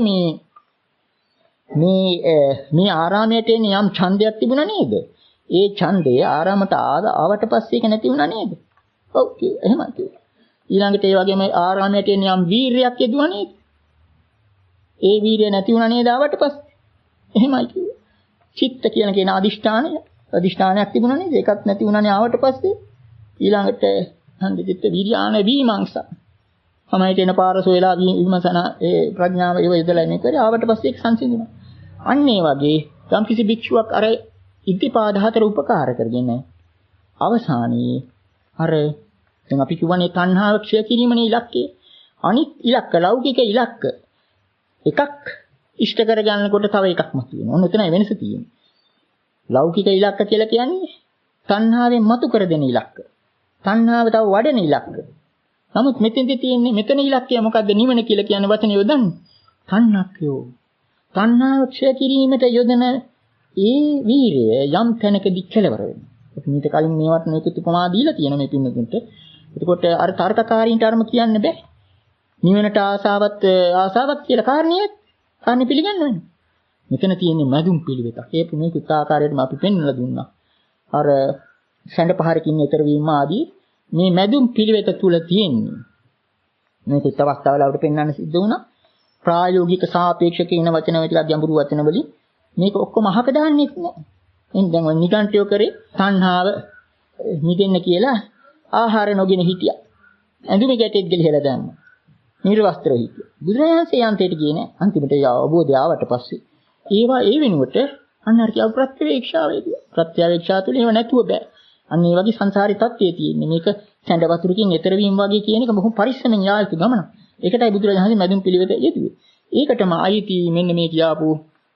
මේ ආරාමයට එන යම් ඡන්දයක් තිබුණා නේද? ඒ ඡන්දය ආරාමයට ආවට පස්සේ ඒක නැති වුණා නේද? ඔව් එහෙමයි කිව්වා. ඊළඟට ඒ වගේම ආරාමයට එන යම් වීරියක් යෙදුවා නේද? ඒ වීරිය නැති වුණා නේද ආවට පස්සේ? එහෙමයි කිව්වා. චිත්ත කියන අදිෂ්ඨානයක් තිබුණා නේද? ඒකත් නැති වුණානේ ආවට පස්සේ. ඊළඟට හන්දිචිත්ත විරියාන විමංශා. සමහරට එන පාරස වෙලා විමසන ඒ ප්‍රඥාව ඒව යොදලා මේ කරේ ආවට පස්සේ ඒක සංසිඳුණා. අන්න ඒ වගේ යම් කිසි භික්ෂුවක් අර ඉද්ධිපාද හතර උපකාර කරගෙන අවසානයේ අර දැන් අපි කියවනේ තණ්හාව ක්ෂය කිරීමනේ ඉලක්කය. අනිත් ඉලක්ක ලෞකික ඉලක්ක එකක් ඉෂ්ට කරගන්නකොට තව එකක් මතුවෙනවා. ඔන්න එතනයි වෙනස තියෙන්නේ. ලෞකික ඉලක්ක කියලා කියන්නේ තණ්හාවෙන් මතු කර දෙන ඉලක්ක. තණ්හාව තව වඩන ඉලක්ක. නමුත් මෙතෙන්දී තියෙන්නේ මෙතන ඉලක්කය මොකද්ද? නිවන කියලා කියන වචනේ යොදන්නේ. තණ්හක්කයෝ. තණ්හාව ක්ෂය කිරීමට යොදන ඒ වීරය යම් තැනකදී කෙලවර වෙනවා. අපි මීට කලින් මේවට නොයෙකුත් උපමා දීලා තියෙන මේ පින්නතුන්ට. එතකොට අර තර්කකාරීන්ට අරම කියන්න බෑ. නිවනට ආසාවක් කියලා කාරණේ පිළිගන්න වෙනවා. මෙතන තියෙන්නේ මැදුම් පිළිවෙතක්. ඒ පුණේකුත් ආකාරයටම අපි පෙන්වලා දුන්නා. අර සැඬ පහරකින් ඈතර වීම ආදී මේ මැදුම් පිළිවෙත තුල තියෙන්නේ. මේකත් අවස්ථාවල අපිට පෙන්වන්න සිද්ධ වුණා. ප්‍රායෝගික සාපේක්ෂක කියන වචන වල ටිකක් ගැඹුරු වචන වලින් මේක ඔක්කොම අහක දාන්නේ නැහැ. එහෙනම් දැන් ඔය නිගණ්ඨයෝ කරේ තණ්හාව මිදෙන්න කියලා ආහාර නොගෙන හිටියා. ඇඳුමේ ගැටෙත් ගලිහලා දැම්මා. නිර්වස්ත්‍රව හිටියා. බුදුරජාණන්සේ යන්තයට ගියේ නැහැ. අන්තිමට අවබෝධය ආවට පස්සේ ඒවා ඒ වෙනුවට අන්න අර කිය ප්‍රත්‍යවේක්ෂාවේදී ප්‍රත්‍යවේක්ෂා තුළ ඒව නැතුව බෑ. අන්න ඒ වගේ සංසාරي තත්ත්වයේ තියෙන්නේ. මේක සැඬ වතුරකින් එතර වීම වගේ කියන එක බොහොම පරිස්සමෙන් යා යුතු ගමනක්. ඒකටයි බුදුරජාණන්සේ මැදුම් පිළිවෙත යෙදුවේ. ඒකටම ආйти මෙන්න මේ කියාපු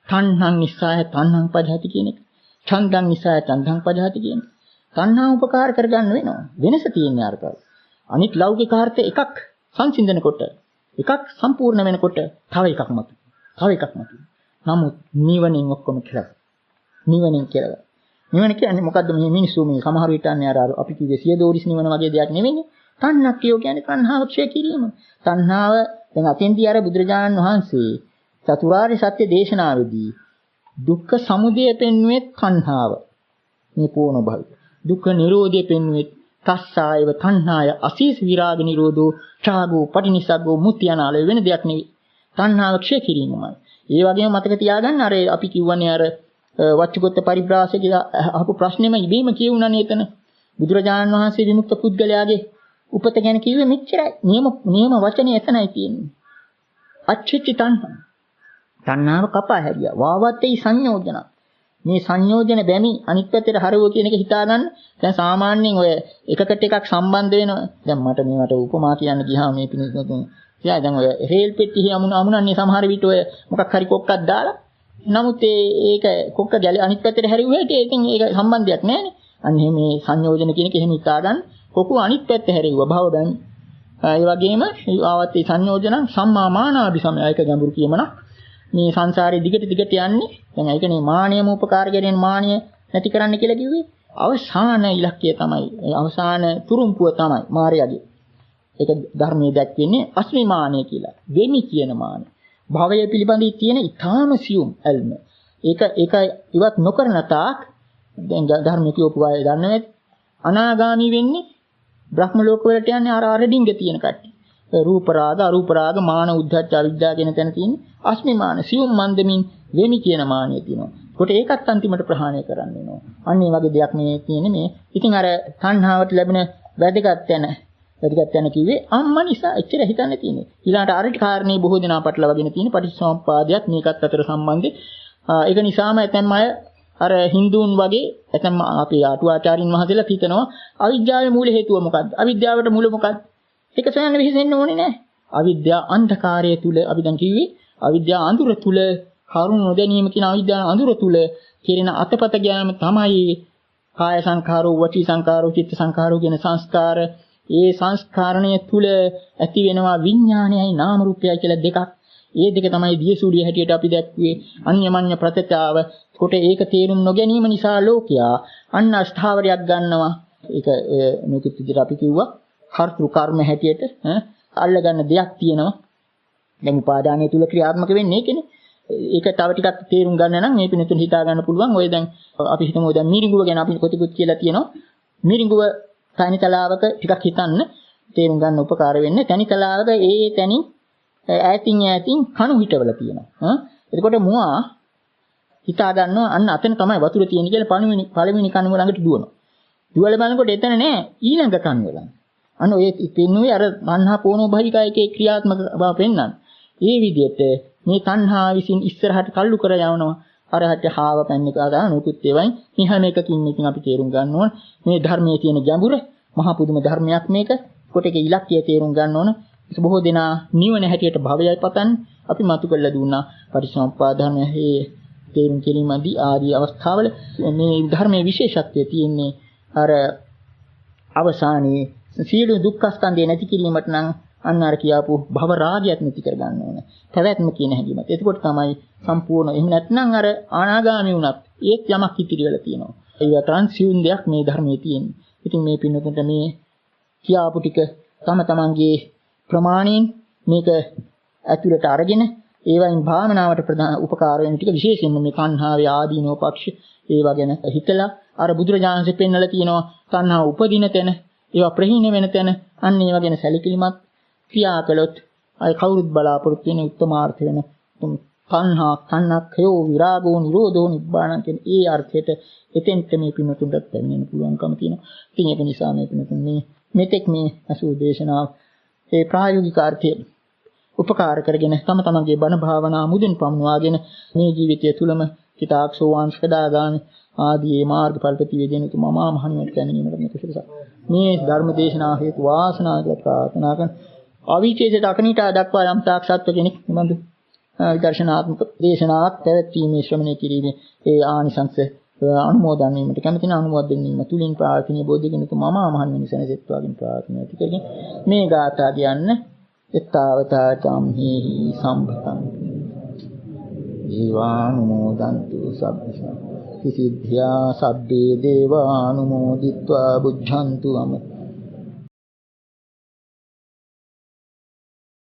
තණ්හං නිස්සාය තණ්හං පජහති කියන එක. ඡන්දං නිස්සාය ඡන්දං පජහති කියන එක. තණ්හා උපකාර කරගන්න වෙනවා. වෙනස තියෙන්නේ අරකව. අනිත් ලෞකික අර්ථ එකක් සංසිඳනකොට එකක් සම්පූර්ණ වෙනකොට තව එකක් මතුවේ. නමුත් නිවනින් ඔක්කොම කියලා. නිවන කියන්නේ මොකද්ද මේ මිනිස්සු මේ සමහර විට අන්නේ අර අපි කිව්වේ සියදෝරිස් නිවන වගේ දෙයක් නෙවෙයි. තණ්හක්කයෝ කියන්නේ තණ්හාව ක්ෂය කිරීම. තණ්හාව දැන් අතෙන්දී අර බුදුරජාණන් වහන්සේ චතුරාර්ය සත්‍ය දේශනාවේදී දුක්ඛ සමුදය පෙන්වුවේ තණ්හාව. මේ පෝණ භව. දුක්ඛ නිරෝධය පෙන්වුවේ තස්සායව තණ්හාය අසීස විරාග නිරෝධෝ ඡාගෝ පටිනිස්සග්ගෝ මුත්‍ය අනාලය වෙන දෙයක් නෙවෙයි. තණ්හාව ක්ෂය කිරීමමයි. ඒ වගේම මතක තියාගන්න අර අපි කියවන්නේ අර වච්චගොත්ත පරිබ්‍රාසය කියලා අහපු ප්‍රශ්නෙම ඉබේම කියුණානේ එතන. බුදුරජාණන් වහන්සේ විමුක්ත පුද්ගලයාගේ උපත ගැන කිව්වේ මෙච්චරයි. නියම වචනේ එතනයි තියෙන්නේ. අච්චිච්ච තණ්හාව කපා හැරියා. වාවත්තේ සංයෝජන. මේ සංයෝජන බැමි අනිත් පැත්තට හරවුව කියන එක හිතාගන්න. දැන් සාමාන්‍යයෙන් ඔය එකකට එකක් සම්බන්ධ වෙනවා. දැන් මට උපමා කියන්න ගියාම මේ පිණිසතුන්. එයා දැන් ඔය රේල් පෙට්ටිය අමුණන්නේ සමහර විට ඔය මොකක් හරි කොක්කක් දාලා. නමුත් ඒක කොක්ක ගැල අනිත් පැත්තට හැරෙව්වට ඉතින් ඒක සම්බන්ධයක් නැහැනේ. අන්න මේ සංයෝජන කියන එක එහෙම හිතාගන්න. කොකු අනිත් පැත්ත හැරෙව්වා භව දැන්. ඒ වගේම ආවත්තේ සංයෝජන සම්මා මානාභි සමයයක ගැඹුරු කියමන මේ සංසාරේ දිගට යන්නේ. දැන් ඒකනේ මානියම උපකාර ගැනීම මානිය නැති කරන්න කියලා කිව්වේ. අවසාන ඉලක්කය තමයි. අවසාන තුරුම්පුව තමයි මාර්යාගේ. ඒක ධර්මයේ දැක්වෙන්නේ අස්මිමානය කියලා. වෙමි කියන මානය. භවය පිළිබඳව තියෙන ඊටාම සියුම් ඇල්ම. ඒක ඉවත් නොකරන තාක් දැන් ධර්මයේ කියපු අය දන්නේ අනාගාමි වෙන්නේ බ්‍රහ්ම ලෝක වලට යන්නේ අර ඩිංග තියෙන කට්ටිය. රූප රාග අරූප රාග මාන උද්ධච්ච අවිද්‍යාව කියන තැන තියෙන්නේ අස්මිමාන සියුම් මන්දමින් වෙමි කියන මානිය තියෙනවා. කොට ඒකත් අන්තිමට ප්‍රහාණය කරන්න වෙනවා. අන්න ඒ වගේ දෙයක් මේ තියෙන්නේ මේ. ඉතින් අර තණ්හාවට ලැබෙන වැදගත් තැන කිව්වේ අම්මා නිසා එච්චර හිතන්න තියෙන්නේ. ඊළාට අරිට කාරණේ බොහෝ දෙනා පටලවාගෙන තියෙන පටිච්චසමුප්පාදයක් මේකත් අතර සම්බන්ධයි. ඒක නිසාම ඇතැම් අය අර හින්දුන් වගේ ඇතැම් අපේ ආටුවාචාරින් වහන්සේලා හිතනවා අවිද්‍යාවේ මූල හේතුව මොකක්ද? අවිද්‍යාවට මූල මොකක්ද? ඒක සොයන්න විහිදෙන්න ඕනේ නැහැ. අවිද්‍යා අන්ධකාරය තුල අපි දැන් කිව්වේ අවිද්‍යා අඳුර තුල කරුණ නොදැනීම කියන අවිද්‍යා අඳුර තුල කෙරෙන අතපත ගෑම තමයි කාය සංඛාරෝ වචී සංඛාරෝ චිත්ත සංඛාරෝ කියන සංස්කාර. ඒ සංස්කාරණය තුල ඇති වෙනවා විඥානයයි නාම රූපයයි කියලා දෙකක්. ඒ දෙක තමයි දියසූලිය හැටියට අපි දැක්ුවේ අන්‍යමඤ්ඤ ප්‍රත්‍යතාව. කොට ඒක තේරුම් නොගැනීම නිසා ලෝකයා අන්න අෂ්ඨාවරයක් ගන්නවා. ඒක මේකත් විදිහට අපි කිව්වා කර්තෘ කර්ම හැටියට අල්ලගන්න දෙයක් තියෙනවා. දැන් උපාදානය තුල ක්‍රියාත්මක වෙන්නේ ඒකනේ. ඒක තව ටිකක් තේරුම් ගන්න නම් මේ පිනතුන් හිතා ගන්න පුළුවන්. ඔය දැන් අපි හිතමු දැන් මිරිඟුව ගැන අපි කොටිකුත් කියලා තියෙනවා. මිරිඟුව තනිතලාවක ටිකක් හිතන්න තේරුම් ගන්න උපකාර වෙන්නේ. තනිතලාවක ඒ තැනින් ඈතින් කණු හිටවල තියෙනවා. එතකොට මුවා හිතා ගන්නවා අන්න අතන තමයි වතුර තියෙන්නේ කියලා පළවෙනි කණුව ළඟට දුවනවා. දුවලා බලනකොට එතන නෑ ඊළඟ කණුව ළඟ. අන්න ඔය පින්නුවේ අර තණ්හා පෝනෝ භවිකායකේ ක්‍රියාත්මක බව පෙන්වන්න. මේ විදිහට මේ තණ්හා විසින් ඉස්සරහට කල්ලු කර යවනවා. අරහට හාව පැන්නේ කාදා නුකුත් ඒවයින් නිහම එකකින් ඉතින් අපි තේරුම් ගන්න ඕන මේ ධර්මයේ තියෙන ගැඹුර මහා පුදුම ධර්මයක් මේක. කොට ඒක ඉලක්කය තේරුම් ගන්න ඕන. බොහෝ දෙනා නිවන හැටියට භවයයි පතන්නේ. අපි මතු කළා දුන්නා පටිච්චසමුප්පාද ධර්මයේ තේරුම් කිරීමදී ආදී අවස්ථාවල මේ ධර්මයේ විශේෂත්වය තියෙන්නේ අර අවසානයේ සියලු දුක්ඛ ස්කන්ධය නැති කිරීමට නම් අන්න අර කියාපු භව රාගයත් නැති කර ගන්න ඕන. පැවැත්ම කියන හැඟීමත්. එතකොට තමයි සම්පූර්ණ. එහෙම නැත්නම් අර අනාගාමී වුණත් ඒත් යමක් ඉතිරි වෙලා තියෙනවා. ඒ ට්‍රාන්ස්සියුන් දෙයක් මේ ධර්මයේ තියෙන්නේ. ඉතින් මේ පින්නතුන්ට මේ කියාපු ටික තම තමන්ගේ ප්‍රමාණයෙන් මේක ඇතුළට අරගෙන ඒවයින් භාවනාවට ප්‍රධාන උපකාර වෙන ටික විශේෂයෙන්ම මේ කණ්හාවේ ආදීනෝ පක්ෂ ඒවා ගැන හිතලා අර බුදුරජාණන්සේ පෙන්නලා තියෙනවා තණ්හා උපදින තැන ඒවා ප්‍රහීන වෙන තැන අන්න ඒවා ගැන සැලකිලිමත් ක්‍රියා කළොත් අය කවුරුත් බලාපොරොත්තු වෙන උත්තමාර්ථ වෙන තණ්හාඛයෝ විරාගෝ නිරෝධෝ නිබ්බාණං කියන ඒ අර්ථයට එතෙන්ට මේ පින්නතුන්ට පැමිණෙන්න පුළුවන්කම තියෙනවා. ඉතින් ඒක නිසා මේ පින්නතුන් මේ මෙතෙක් මේ අසු දේශනාව ඒ ප්‍රායෝගික අර්ථය උපකාර කරගෙන තම තමන්ගේ බණ භාවනා මුදින් පමුණවාගෙන මේ ජීවිතය තුළම කිතාක්ෂෝවාන් සදාගාමි ආදී මාර්ගඵල ප්‍රතිවේදෙන තුමා මහණියට පැමිණීමට මේ කුසලස මේ ධර්ම දේශනාව හේතු වාසනා කියලා ප්‍රාර්ථනා කරන අවිචේතයට අකනිටා දක්වා යම් තාක් සත්ව කෙනෙක් නිබඳු විදර්ශනාත්මක දේශනාවක් පැවැත්වීමේ ශ්‍රමණය කිරීමේ ඒ ආනිසංස අනුමෝදන් වීමට කැමැතින අනුමෝදන් වීම තුලින් ප්‍රාර්ථනීය බෝධිගෙන තුමා මහණියනි සෙනසෙත්වාගෙන ප්‍රාර්ථනා කරගෙන මේ ගාථා කියන්න එත්තාවතා චම්හි සම්පතං ජීවානුමෝදන්තු සබ්බස සිද්ධා සබ්බේ දේවානුමෝදිත්වා බුද්ධන්තු අමත